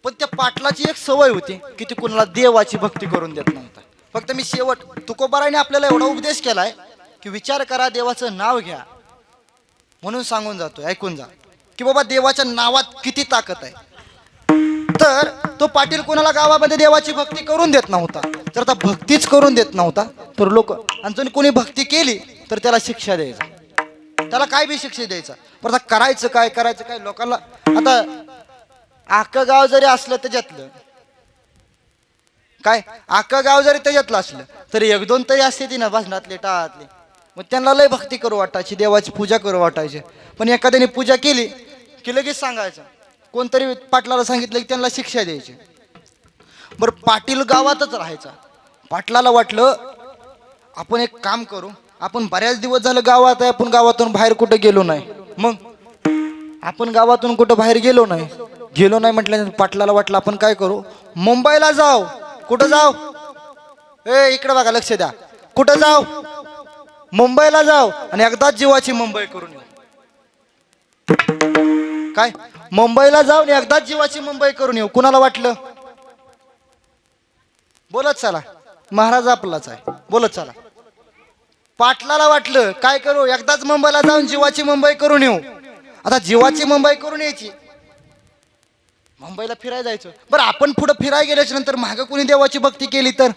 पण त्या पाटलाची एक सवय होती की ती कोणाला देवाची भक्ती करून देत नव्हता. फक्त मी शेवट तुकोबारायने आपल्याला एवढा उपदेश केलाय की विचार करा, देवाचं नाव घ्या, म्हणून सांगून जातोय. ऐकून जा की बाबा देवाच्या नावात किती ताकद आहे. तर तो पाटील कोणाला गावामध्ये देवाची भक्ती करून देत नव्हता. जर आता भक्तीच करून देत नव्हता तर लोक, आणि जर कोणी भक्ती केली तर त्याला शिक्षा द्यायचा, त्याला काय बी शिक्षा द्यायचा. पण आता करायचं काय लोकांना. आता अख्खं गाव जरी असलं त्याच्यातलं काय, अख्खं गाव जरी त्याच्यातलं असलं तरी एक दोन तरी असते ती ना भाजनातले टाळातले, मग त्यांना लय भक्ती करू वाटायची, देवाची पूजा करू वाटायची. पण एखाद्याने पूजा केली की लगेच सांगायचं, कोणतरी पाटलाला सांगितलं की त्यांना शिक्षा द्यायची. बरं, पाटील गावातच राहायचा. पाटलाला वाटलं आपण एक काम करू, आपण बऱ्याच दिवस झालं गावात आहे, आपण गावातून बाहेर कुठं गेलो नाही. मग आपण गावातून कुठं बाहेर गेलो नाही म्हटल्यानंतर पाटलाला वाटलं आपण काय करू, मुंबईला जाऊ. कुठं जाऊ, इकडे बघा, लक्ष द्या, कुठं जाऊ, मुंबईला जाऊ आणि एकदाच जीवाची मुंबई करून येऊ. काय, मुंबईला जाऊन एकदाच जीवाची मुंबई करून येऊ. कुणाला वाटलं, बोलत चला, महाराज आपलाच आहे, बोलत चला. पाटलाला वाटलं काय करू, एकदाच मुंबईला जाऊन जीवाची मुंबई करून येऊ. आता जीवाची मुंबई करून यायची, मुंबईला फिरायला जायचं. बरं, आपण पुढे फिरायला गेल्याच्या नंतर मागं कोणी देवाची भक्ती केली तर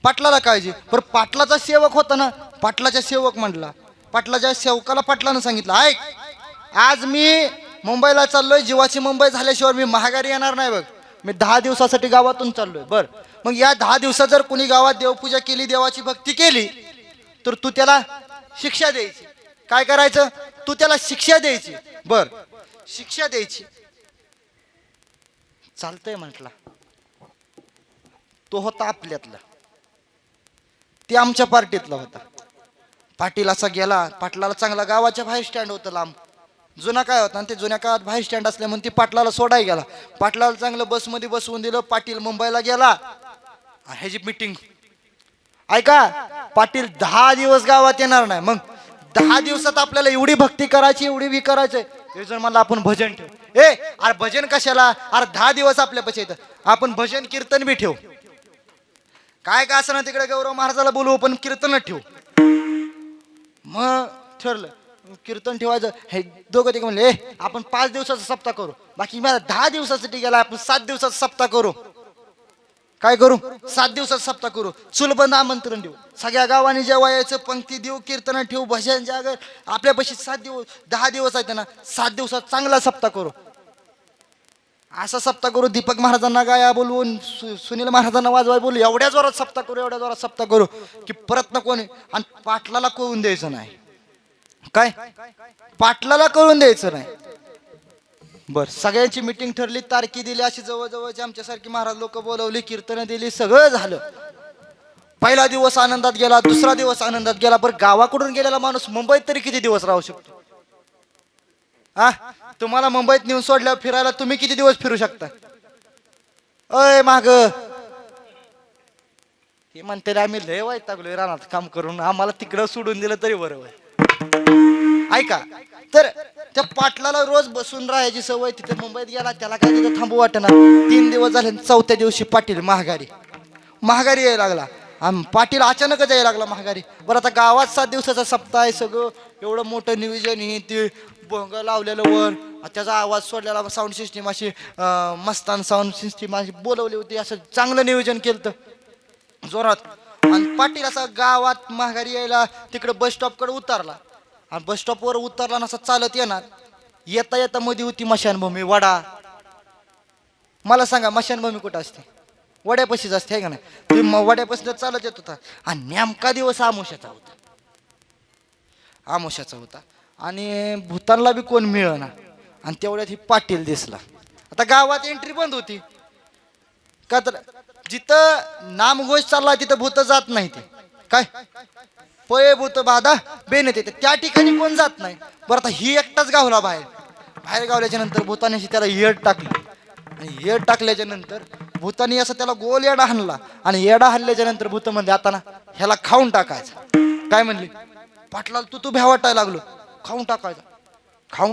पाटलाला काळजी. बरं, पाटलाचा सेवक होता ना, पाटलाच्या सेवक म्हटला, पाटलाच्या सेवकाला पाटलानं सांगितलं, ऐक, आज मी मुंबईला चाललोय, जीवाची मुंबई झाल्याशिवाय मी महागारी येणार नाही बघ, मी 10 दिवसासाठी गावातून चाललोय. बर, मग या 10 दिवसात जर कोणी गावात देवपूजा केली, देवाची भक्ती केली तर तू त्याला शिक्षा द्यायची. काय करायचं, तू त्याला शिक्षा द्यायची. बर, शिक्षा द्यायची, चालतंय म्हटला. तो होता आपल्यातला, ते आमच्या पार्टीतला होता. पाटील असा गेला, पाटलाला चांगला गावाच्या बाहेर स्टँड होतं लांब, जुना काय होता, आणि ते जुन्या काळात बाहेर स्टँड असल्यामुळे ती पाटलाला सोडाय गेला. पाटलाला चांगलं बसमध्ये बसवून दिलं. पाटील मुंबईला गेला, ह्याची मीटिंग ऐका. पाटील 10 दिवस गावात येणार नाही. मग 10 दिवसात आपल्याला एवढी भक्ती करायची, एवढी बी करायचंय. जर मला आपण भजन ठेव, अरे भजन कशाला, अरे 10 दिवस आपल्या पैसे येतं, आपण भजन कीर्तन बी ठेव. काय का असं ना, तिकडे गौरव महाराजाला बोलवू पण कीर्तन ठेवू. मग ठरलं कीर्तन ठेवायचं. हे दोघं ते म्हणले, आपण 5 दिवसाचा सप्ताह करू, बाकी मला 10 दिवसासाठी गेला, आपण 7 दिवसाचा सप्ताह करू. काय करू, 7 दिवसाचा सप्ताह करू. चुलबंद आमंत्रण देऊ, सगळ्या गावाने जेव्हा यायचं पंक्ती देऊ, कीर्तन ठेवू, भजन जागर. आपल्यापाशी 7 दिवस 10 दिवस आहेत ना, 7 दिवसात चांगला सप्ताह करू. असा सप्ताह करू, दीपक महाराजांना गाया बोलवून, सुनील महाराजांना वाजवाय बोलू, एवढ्या जोरात सप्ताह करू, एवढ्या जोरात सप्ताह करू की परत न कोणी. आणि पाटलाला कळून द्यायचं नाही. काय, पाटलाला कळून द्यायचं नाही. बर, सगळ्यांची मिटिंग ठरली, तारखी दिली, अशी जवळजवळची आमच्यासारखी महाराज लोक बोलवली, कीर्तन दिली, सगळं झालं. पहिला दिवस आनंदात गेला, दुसरा दिवस आनंदात गेला. बरं, गावाकडून गेलेला माणूस मुंबईत तरी किती दिवस राहू शकतो? तुम्हाला मुंबईत नेऊन सोडल्यावर फिरायला तुम्ही किती दिवस फिरू शकता? अय माग हे म्हणते, आम्ही लय वैतागलोय रानात काम करून, आम्हाला तिकडं सोडून दिलं तरी बरोबर. ऐका, तर त्या पाटलाला रोज बसून राहायची सवय. तिथे मुंबईत गेला, त्याला काय तिथं थांबू वाटेना. 3 दिवस झाले, 4थ्या दिवशी पाटील महागारी यायला लागला. पाटील अचानकच यायला लागला महागारी. बरं आता गावात 7 दिवसाचा सप्ताह आहे, सगळं एवढं मोठं नियोजन हे ते भोंग लावलेलं वर, त्याचा आवाज सोडलेला, साऊंड सिस्टीम अशी मस्तान साऊंड सिस्टीम अशी बोलवली होती, असं चांगलं नियोजन केलं जोरात. आणि पाटील असा गावात महागारी यायला तिकडे बस स्टॉपकडे उतरला. आणि बस स्टॉपवर उतरला ना, असा चालत येणार, येता येता मध्ये होती मशानभूमी वडा. मला सांगा मशानभूमी कुठं असते? वड्यापाशीच असते आहे का नाही? ते वड्यापासून चालत येत होता. आणि नेमका दिवस आमुष्याचा होता आणि भूतानला बी कोण मिळेना. आणि तेवढ्यात ही पाटील दिसला. आता गावात एंट्री बंद होती का, तर जिथं नामघोष चालला तिथं भूत जात नाही. ते काय पय भूत बाधा बेने ते त्या ठिकाणी कोण जात नाही. बरं आता ही एकटाच गावला बाहेर गावल्याच्या नंतर भूताने त्याला येड टाकली. आणि येड टाकल्याच्या नंतर भूतानी असं त्याला गोल येडा हाणला. आणि येडा हाणल्याच्या नंतर भूत म्हणले आता ना ह्याला खाऊन टाकायचं. काय म्हणले? पाटला तू भ्या वाटायला लागलो, खाऊन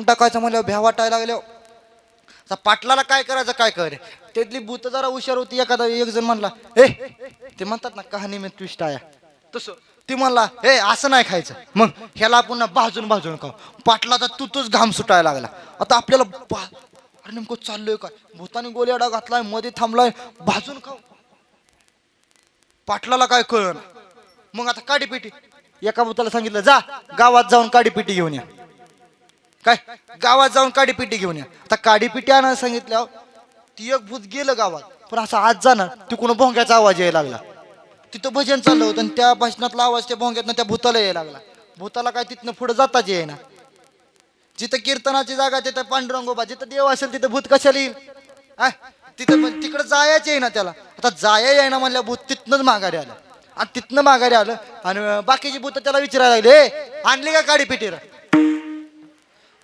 टाकायचं म्हणल्यावर भ्या वाटायला लागल्यावर पाटलाला काय करायचं काय करे. त्यातली भूत जरा हुशार होती. एक जण म्हणला ते म्हणतात ना कहाणी में ट्विस्ट आया तसं, ती म्हणला असं नाही खायचं, मग ह्याला पुन्हा भाजून खाऊ. पाटलाचा तूच घाम सुटायला लागला. आता आपल्याला अरे नेमकं चाललोय काय, भूतानी गोल्याडा घातलाय, मध्ये थांबलाय, भाजून खाऊ. पाटलाला काय कळलं. मग आता काडीपिटी, एका भूताला सांगितलं जा गावात जाऊन काडीपिटी घेऊन या. काय गावात जाऊन काडीपिटी घेऊन या. आता काडीपिटी आणायला सांगितल्यावर ती एक भूत गेलं गावात. पण असं आज जाणार तिकडून भोंग्याचा आवाज यायला लागला. तिथं भजन चाललं होतं आणि त्या भाषणातला आवाज त्या भोंग्यातनं त्या भूताला यायला लागला. भूताला काय तिथनं पुढे जाताच येईना. जिथं कीर्तनाची जागा तिथं पांडुरंगोबा, जिथं देव असेल तिथं भूत कशाला येईल. तिथं तिकडं जायचं आहे ना त्याला. आता जाया ना म्हणल्या भूत तिथनंच माघारी आलं. आणि तिथनं माघारी आलं आणि बाकीची भूत त्याला विचारायला लागली आणली का काडीपिटी.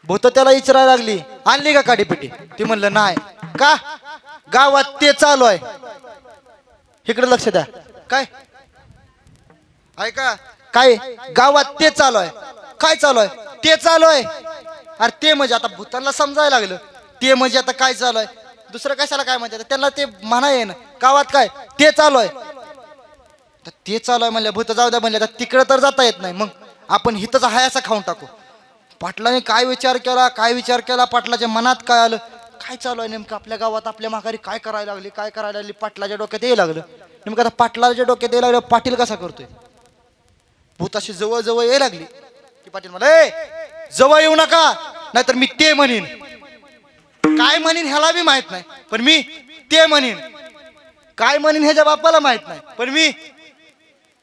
भूत त्याला विचारायला लागली आणली का काडीपिटी. ती म्हणलं नाही. का? गावात ते चालू आहे. इकडे लक्ष द्या. काय ऐका, काय गावात ते चालू आहे. काय चालू आहे? ते चालू आहे. अरे ते म्हणजे आता भूतांना समजायला लागलं ते म्हणजे आता काय चालू आहे. दुसरं कशाला काय म्हणतात त्यांना ते म्हणा ये ना. गावात काय ते चालू आहे. ते चालू आहे म्हणलं भूत जाऊ द्या म्हणले. तिकडं तर जाता येत नाही, मग आपण हिथंच हाय असं खाऊन टाकू. पाटलाने काय विचार केला पाटलाच्या मनात काय आलं, काय चालू आहे नेमकं आपल्या गावात, आपल्या माघारी काय करायला लागली. पाटलाच्या डोक्यात यायला लागलं. नेमकं आता पाटलाच्या डोक्यात यायला लागलं पाटील कसा करतोय. भूताशी जवळ यायला लागली की पाटील मला जवळ येऊ नका नाहीतर मी ते म्हणेन. काय म्हणेन ह्याला बी माहित नाही, पण मी ते म्हणेन. काय म्हणेन ह्याच्या बापाला माहित नाही, पण मी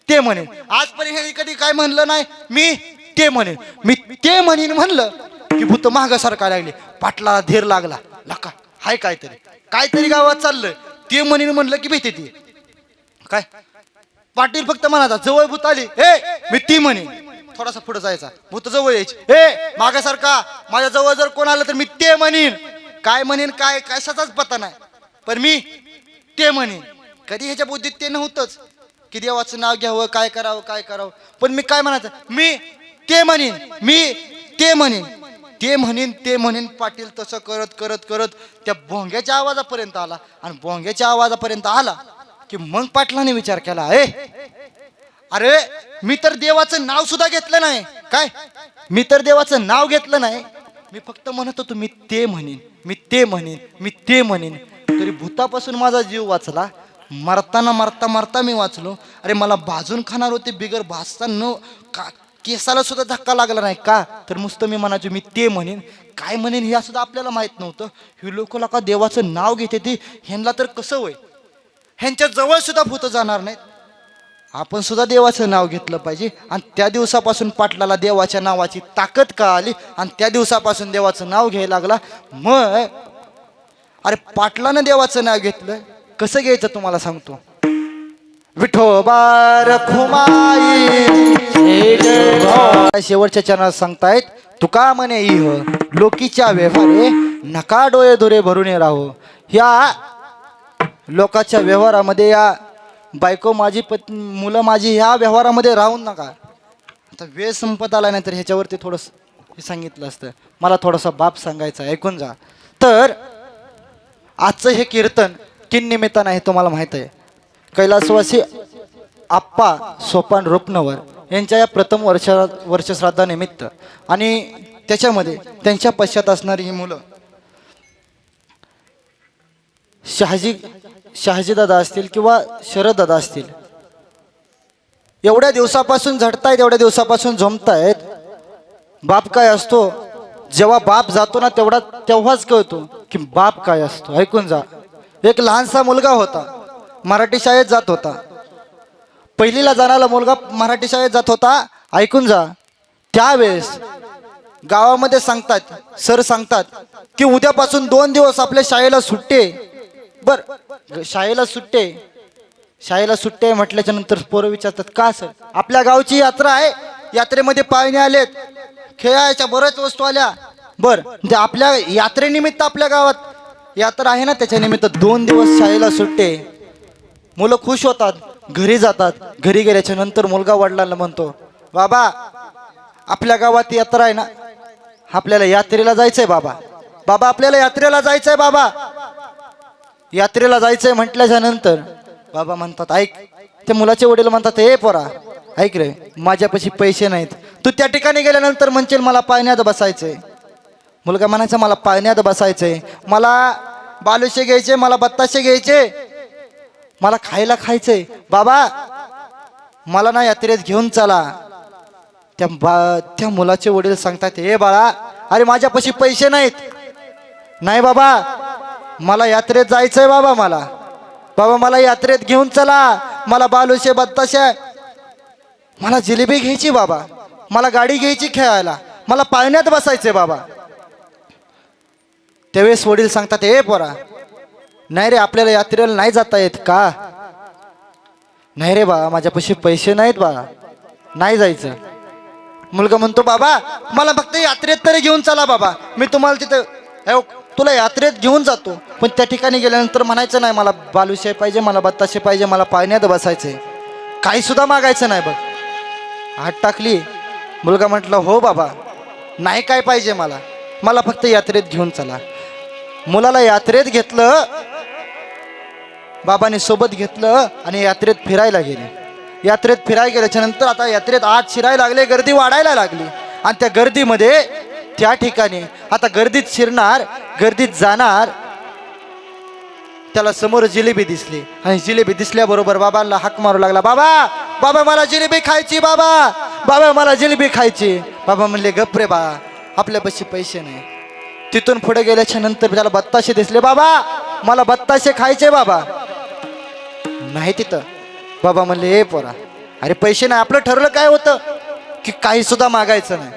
ते म्हणेन. आजपर्यंत ह्याने कधी काय म्हणलं नाही, मी ते म्हणेन म्हणलं की भूत माग सरकायला लागली. पाटलाला धीर लागला. लका हाय काहीतरी गावात चाललंय. ते म्हणेन म्हणलं की भीती ती काय. पाटील फक्त म्हणाचा जवळ भूत आली मी ती म्हणेन. थोडासा पुढे जायचा, भूत जवळ यायची. मागासारखा माझ्या जवळ जर कोण आलं तर मी ते म्हणेन. काय म्हणेन काय कशाचाच पता नाही, पण मी ते म्हणेन. कधी ह्याच्या बुद्धीत ते नव्हतंच की देवाचं नाव घ्यावं, काय करावं. पण मी काय म्हणायचं, मी ते म्हणेन. पाटील तसं करत त्या भोंग्याच्या आवाजापर्यंत आला. आणि भोंग्याच्या आवाजापर्यंत आला की मग पाटलाने विचार केला अरे मी तर देवाचं नाव सुद्धा घेतलं नाही. काय मी तर देवाचं नाव घेतलं नाही, मी फक्त म्हणत होतो मी ते म्हणेन. तरी भूतापासून माझा जीव वाचला. मरता मी वाचलो. अरे मला भाजून खाणार होते बिगर भाजता न केसाला सुद्धा धक्का लागला नाही. का तर नुसतं मी म्हणायचो मी ते म्हणेन. काय म्हणेन हे सुद्धा आपल्याला माहित नव्हतं. ही लोक का देवाचं नाव घेते ती ह्यांना तर कसं होय. ह्यांच्या जवळ सुद्धा भूत जाणार नाहीत. आपण सुद्धा देवाचं नाव घेतलं पाहिजे. आणि त्या दिवसापासून पाटलाला देवाच्या नावाची ताकद कळाली आणि त्या दिवसापासून देवाचं नाव घ्यायला लागला. मग अरे पाटलानं देवाचं नाव घेतलं कसं घ्यायचं तुम्हाला सांगतो. विठोबा रखुमाई शेवटच्या चरणात सांगतायत तुका म्हणे इह लोकीच्या व्यवहारे नका डोळे दुरे भरून राहो. ह्या लोकांच्या व्यवहारामध्ये या बायको माझी मुलं माझी ह्या व्यवहारामध्ये राहून नका. आता वेळ संपत आला नाही तर ह्याच्यावरती थोडंसं हे सांगितलं असतं. मला थोडासा बाप सांगायचा ऐकून जा. तर आजचं हे कीर्तन किन निमित्तानं आहे तुम्हाला माहित आहे. कैलासवासी आप्पा सोपान रोपनवर यांच्या या प्रथम वर्षश्राद्धानिमित्त आणि त्याच्यामध्ये त्यांच्या पश्चात असणारी ही मुलं शहाजीदादा असतील किंवा शरददादा असतील, एवढ्या दिवसापासून झडतायत, एवढ्या दिवसापासून जमतायत. बाप काय असतो, जेव्हा बाप जातो ना तेव्हाच कळतो की बाप काय असतो. ऐकून जा. एक लहानसा मुलगा होता, मराठी शाळेत जात होता. पहिलीला जाणारा मुलगा मराठी शाळेत जात होता. ऐकून जा. त्यावेळेस गावामध्ये सांगतात, सर सांगतात की उद्यापासून 2 दिवस आपल्या शाळेला सुट्टे. बर, शाळेला सुट्टे म्हटल्याच्या नंतर पोरं विचारतात, का सर? आपल्या गावची यात्रा आहे, यात्रेमध्ये पाहुणे आलेत, खेळायच्या बऱ्याच वस्तू आल्या. बर, ते आपल्या यात्रेनिमित्त आपल्या गावात यात्रा आहे ना, त्याच्या निमित्त 2 दिवस शाळेला सुट्टे. मुलं खुश होतात, घरी जातात. घरी गेल्याच्या नंतर मुलगा वडिलांना म्हणतो, बाबा आपल्या गावात यात्रा आहे ना, आपल्याला यात्रेला जायचंय बाबा. बाबा आपल्याला यात्रेला जायचंय बाबा. यात्रेला जायचंय म्हटल्याच्या नंतर बाबा म्हणतात, ऐक. ते मुलाचे वडील म्हणतात, हे पोरा ऐक रे, माझ्यापाशी पैसे नाहीत, तू त्या ठिकाणी गेल्यानंतर म्हणशील मला पाळण्यात बसायचंय. मुलगा म्हणायचा, मला पाळण्यात बसायचंय, मला बालुशे घ्यायचे, मला बत्ताशे घ्यायचे, मला खायचंय. बाबा मला ना यात्रेत घेऊन चला. त्या मुलाचे वडील सांगतात, हे बाळा, अरे माझ्यापाशी पैसे नाहीत. नाही बाबा, मला यात्रेत जायचंय बाबा. मला यात्रेत घेऊन चला. मला बालुशे बत्ताशे, मला जिलेबी घ्यायची बाबा, मला गाडी घ्यायची खेळायला, मला पाळण्यात बसायचंय बाबा. त्यावेळेस वडील सांगतात, हे पोरा, नाही रे, आपल्याला यात्रेला नाही जाता येत का? नाही रे बा, माझ्यापाशी पैसे नाहीत बाळा, नाही जायचं. मुलगा म्हणतो, बाबा मला फक्त यात्रेत तरी घेऊन चला बाबा, मी तुम्हाला तिथं तुला यात्रेत घेऊन जातो. पण त्या ठिकाणी गेल्यानंतर म्हणायचं नाही, मला बालुशाही पाहिजे, मला बत्ताशे पाहिजे, मला पाळण्यात बसायचे, काही सुद्धा मागायचं नाही. बघ, हात टाकली. मुलगा म्हटलं, हो बाबा, नाही काय पाहिजे मला फक्त यात्रेत घेऊन चला. मुलाला यात्रेत घेतलं, बाबाने सोबत घेतलं आणि यात्रेत फिरायला गेले. यात्रेत फिरायला गेल्याच्या नंतर आता यात्रेत आत शिरायला लागले, गर्दी वाढायला लागली. आणि त्या गर्दीमध्ये त्या ठिकाणी आता गर्दीत शिरणार, गर्दीत जाणार, त्याला समोर जिलेबी दिसली. आणि जिलेबी दिसल्याबरोबर बाबांना हाक मारू लागला, बाबा मला जिलेबी खायची, बाबा मला जिलेबी खायची. बाबा म्हणले, गप रे बाळा, आपल्यापाशी पैसे नाही. तिथून पुढे गेल्याच्या नंतर त्याला बत्ताशे दिसले. बाबा मला बत्ताशे खायचे बाबा. नाही तिथं. बाबा म्हणले, हे पोरा, अरे पैसे नाही. आपलं ठरलं काय होतं की काही सुद्धा मागायचं नाही.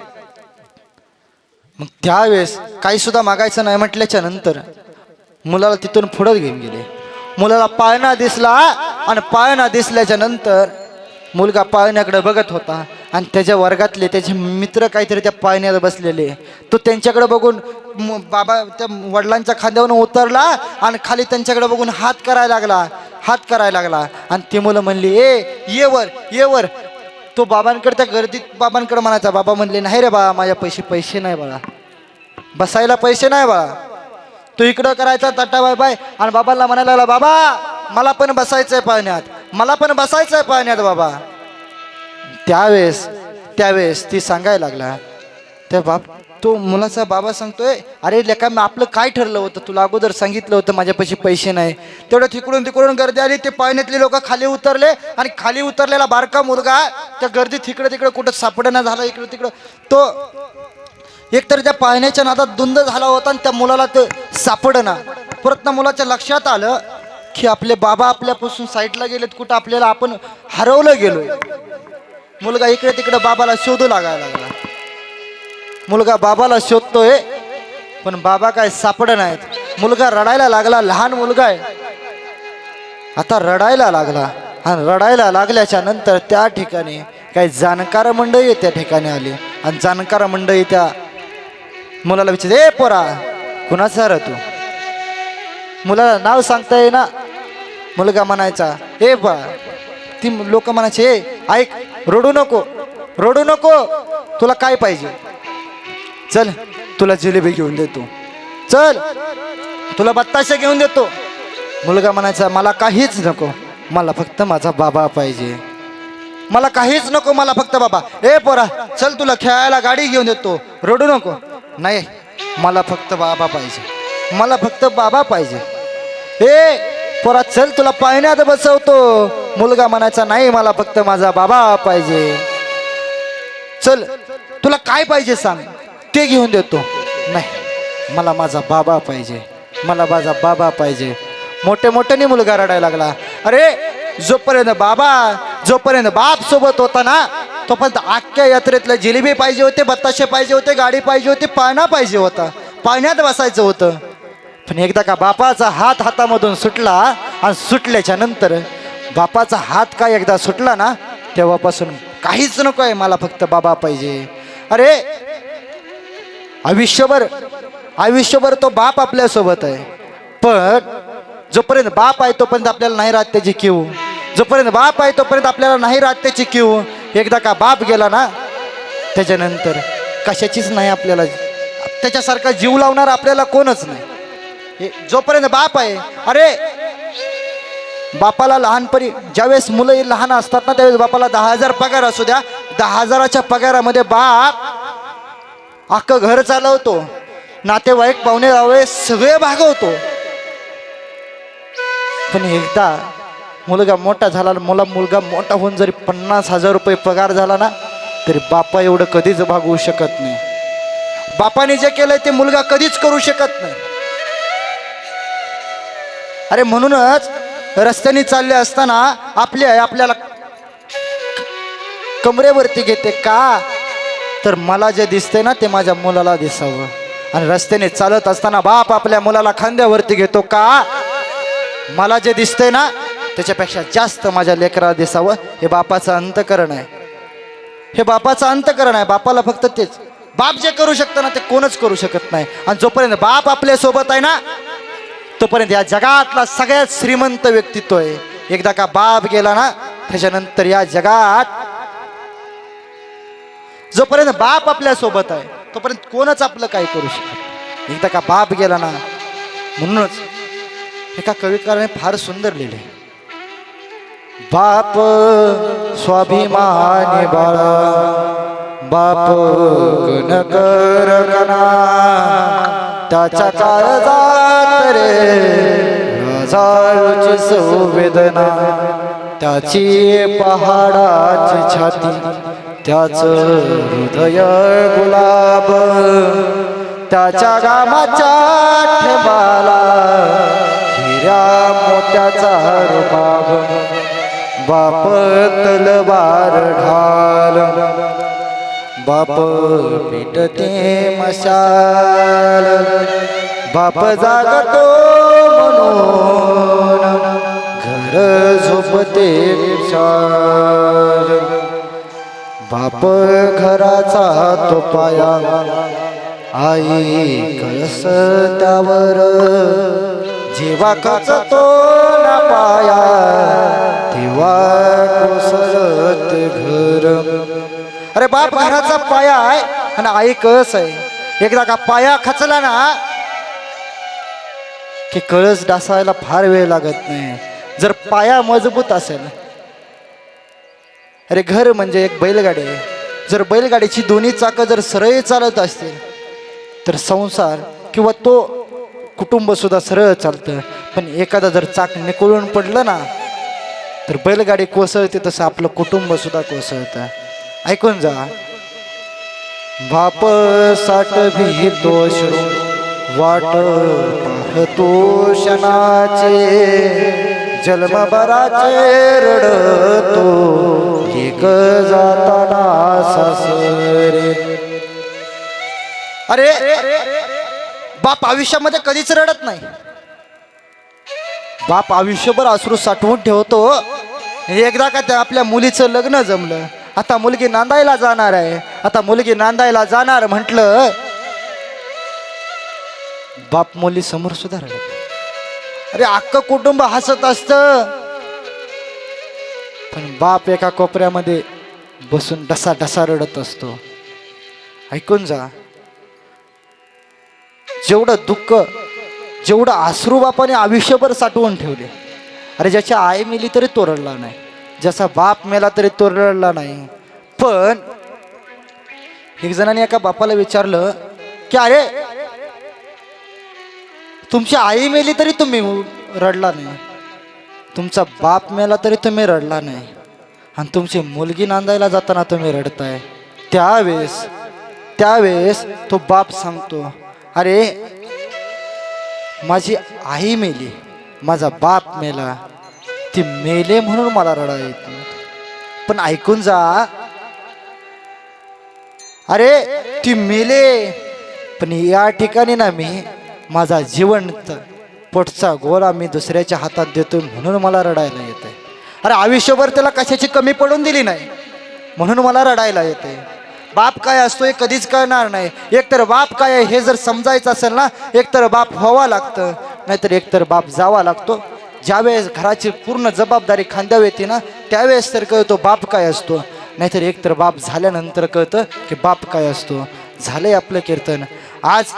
मग त्यावेळेस काही सुद्धा मागायचं नाही म्हटल्याच्या नंतर मुलाला तिथून पुढे घेऊन गेले. मुलाला पाळणा दिसला आणि पाळणा दिसल्याच्या नंतर मुलगा पाळण्याकडे बघत होता आणि त्याच्या वर्गातले त्याचे मित्र काहीतरी त्या पाळण्यात बसलेले. तो त्यांच्याकडे बघून बाबा त्या वडिलांच्या खांद्यावरून उतरला आणि खाली त्यांच्याकडे बघून हात करायला लागला. आणि ती मुलं म्हणली, ये वर. तो बाबांकडे, त्या गर्दीत बाबांकडे म्हणायचा. बाबा म्हणले, नाही रे बाळा, माझ्या पैसे नाही बाळा, बसायला पैसे नाही बाळा. तो इकडं करायचा टाटा बाय बाय आणि बाबांना म्हणायला लागला, बाबा मला पण बसायचंय पाळण्यात बाबा. त्यावेळेस ती सांगायला लागला, तो मुलाचा बाबा सांगतोय, अरे लेका, आपलं काय ठरलं होतं, तुला अगोदर सांगितलं होतं माझ्यापाशी पैसे नाही. तेवढं तिकडून गर्दी आली. ते पाळण्यातले लोक खाली उतरले आणि खाली उतरलेला बारका मुलगा त्या गर्दीत तिकडे कुठं सापडणं झाला. इकडं तिकडं तो एकतर त्या पाळण्याच्या नादात धुंद झाला होता आणि त्या मुलाला ते सापडना. परत ना मुलाच्या लक्षात आलं की आपले बाबा आपल्यापासून साईडला गेलेत, कुठं आपल्याला आपण हरवलं गेलोय. मुलगा इकडे तिकडे बाबाला शोधू लागायला लागला. मुलगा बाबाला शोधतोय पण बाबा काय सापड नाहीत. मुलगा रडायला लागला. लहान मुलगा आहे, आता रडायला लागला. आणि रडायला लागल्याच्या नंतर त्या ठिकाणी काही जाणकार मंडळी त्या ठिकाणी आली आणि जाणकार मंडळी त्या मुलाला विचारते, ए पोरा, कुणाचा रे तू? मुलाला नाव सांगता येईना. मुलगा म्हणायचा, ए बा. ती लोक म्हणायचे, ऐक, रडू नको, तुला काय पाहिजे? चल, तुला जिलेबी घेऊन देतो, चल तुला बत्ताशे घेऊन देतो. मुलगा म्हणायचा, मला काहीच नको, मला फक्त माझा बाबा पाहिजे. मला काहीच नको, मला फक्त बाबा. ए पोरा चल, तुला खेळायला गाडी घेऊन देतो, रडू नको. नाही, मला फक्त बाबा पाहिजे, मला फक्त बाबा पाहिजे. ए पोरा चल, तुला पाळण्यात बसवतो. मुलगा म्हणायचा नाही, मला फक्त माझा बाबा पाहिजे. चल, तुला काय पाहिजे सांग, ते घेऊन देतो. नाही, मला माझा बाबा पाहिजे, मला माझा बाबा पाहिजे. मोठ्याने मुलगा रडायला लागला. अरे जोपर्यंत बाप सोबत होता ना, तोपर्यंत अख्ख्या यात्रेतल्या जिलेबी पाहिजे होते, बत्ताशे पाहिजे होते, गाडी पाहिजे होती, पाळणा पाहिजे होता, पाळण्यात बसायचं होतं. पण एकदा का बापाचा हात हातामधून सुटला, आणि सुटल्याच्या नंतर बापाचा हात का एकदा सुटला ना, तेव्हापासून काहीच नको आहे, मला फक्त बाबा पाहिजे. अरे आयुष्यभर तो बाप आपल्या सोबत आहे, पण जोपर्यंत बाप आहे तोपर्यंत आपल्याला नाही राहत त्याची कीव. जोपर्यंत बाप आहे तोपर्यंत आपल्याला नाही राहत त्याची कीव. एकदा का बाप गेला ना, त्याच्यानंतर कशाचीच नाही आपल्याला, त्याच्यासारखा जीव लावणार आपल्याला कोणच नाही. जोपर्यंत बाप आहे. अरे बापाला लहानपणी ज्यावेळेस मुलं लहान असतात ना, त्यावेळेस बापाला 10,000 पगार असू द्या, 10,000च्या पगारामध्ये बाप अख्खं घर चालवतो, नातेवाईक पाहुणे रावळे सगळे भागवतो. पण एकदा मुलगा मोठा झाला, मुलगा मोठा होऊन जरी 50,000 रुपये पगार झाला ना, तरी बापा एवढं कधीच भागवू शकत नाही. बापाने जे केलंय ते मुलगा कधीच करू शकत नाही. अरे म्हणूनच रस्त्याने चालले असताना आपल्याला कमरेवरती घेते का, तर मला जे दिसतंय ना ते माझ्या मुलाला दिसावं. आणि रस्त्याने चालत असताना बाप आपल्या मुलाला खांद्यावरती घेतो का, मला जे दिसतंय ना त्याच्यापेक्षा जास्त माझ्या लेकराला दिसावं. हे बापाचं अंतकरण आहे, हे बापाचं अंतकरण आहे. बापाला फक्त तेच, बाप जे करू शकतं ना ते कोणच करू शकत नाही. आणि जोपर्यंत बाप आपल्या सोबत आहे ना, तोपर्यंत या जगातला सगळ्यात श्रीमंत व्यक्तित्व आहे. एकदा का बाप गेला ना, त्याच्यानंतर या जगात जोपर्यंत बाप आपल्या सोबत आहे तोपर्यंत कोणच आपलं काय करू शकत. एकदा का बाप गेला ना, म्हणूनच एका कविकाराने फार सुंदर लिहिले, बाप स्वाभिमानी बाळा, बाप गणकर गणा, त्याच्या काळजात रे राजाळूची संवेदना, त्याची पहाडाची छाती, त्याचं हृदय गुलाब, त्याच्या गामाच्या ठेबाला हिऱ्या मोत्याचा रुबाब, बाप तलवार ढाल, बाप पेटते मशाल, बाप जागतो म्हणून घर झोपते विशाल, बाप घराचा तो पाया, आई कळस त्यावर, जेव्हा खचतो ना पाया तेव्हा कोसळत घर. अरे बाप घराचा पाया आहे आणि आई कळस आहे. एकदा का पाया खचला ना की कळस डासायला फार वेळ लागत नाही, जर पाया मजबूत असेल. अरे घर म्हणजे एक बैलगाडी आहे, जर बैलगाडीची दोन्ही चाकं जर सरळ चालत असतील तर संसार किंवा तो कुटुंब सुद्धा सरळ चालतं. पण एखादा जर चाक निकोळून पडलं ना तर बैलगाडी कोसळते, तसं आपलं कुटुंब सुद्धा कोसळतं. ऐकून जा, बाप साठ भीतो वाट पाहतो क्षणाचे, जन्मभराचे रडतो एक जाताना सासरे. अरे बाप आयुष्यामध्ये कधीच रडत नाही, बाप आयुष्यभर अश्रू साठवून ठेवतो. एकदा का त्या आपल्या मुलीचं लग्न जमलं, आता मुलगी नांदायला जाणार आहे, आता मुलगी नांदायला जाणार म्हटलं, बाप मुली समोर सुद्धा रडत. अरे अख्खं कुटुंब हसत असतं, पण बाप एका कोपऱ्यामध्ये बसून डसा डसा रडत असतो. ऐकून जा, जेवढं दुःख, जेवढं अश्रू बापाने आयुष्यभर साठवून ठेवले. अरे ज्याची आई मिली तरी तो रडला नाही, जसा बाप मेला तरी तो रडला नाही. पण एक जणांनी एका बापाला विचारलं की अरे तुमची आई मेली तरी तुम्ही रडला नाही, तुमचा बाप मेला तरी तुम्ही रडला नाही, आणि तुमची मुलगी नांदायला जाताना तुम्ही रडताय. त्यावेळेस तो बाप सांगतो, अरे माझी आई मेली, माझा बाप मेला, ती मेले म्हणून मला रडा येत नाही. पण ऐकून जा, अरे ती मेले पण या ठिकाणी ना मी माझा जिवंत पोटचा गोळा मी दुसऱ्याच्या हातात देतोय म्हणून मला रडायला येत आहे. अरे आयुष्यभर त्याला कशाची कमी पडून दिली नाही म्हणून मला रडायला येते. बाप काय असतो हे कधीच कळणार नाही. एकतर बाप काय आहे हे जर समजायचं असेल ना, एकतर बाप व्हावा लागतं, नाहीतर एकतर बाप जावा लागतो. ज्यावेळेस घराची पूर्ण जबाबदारी खांद्यावर येते ना, त्यावेळेस तर कळतो बाप काय असतो, नाहीतर एकतर बाप झाल्यानंतर कळतं की बाप काय असतो. झालंय आपलं कीर्तन आज.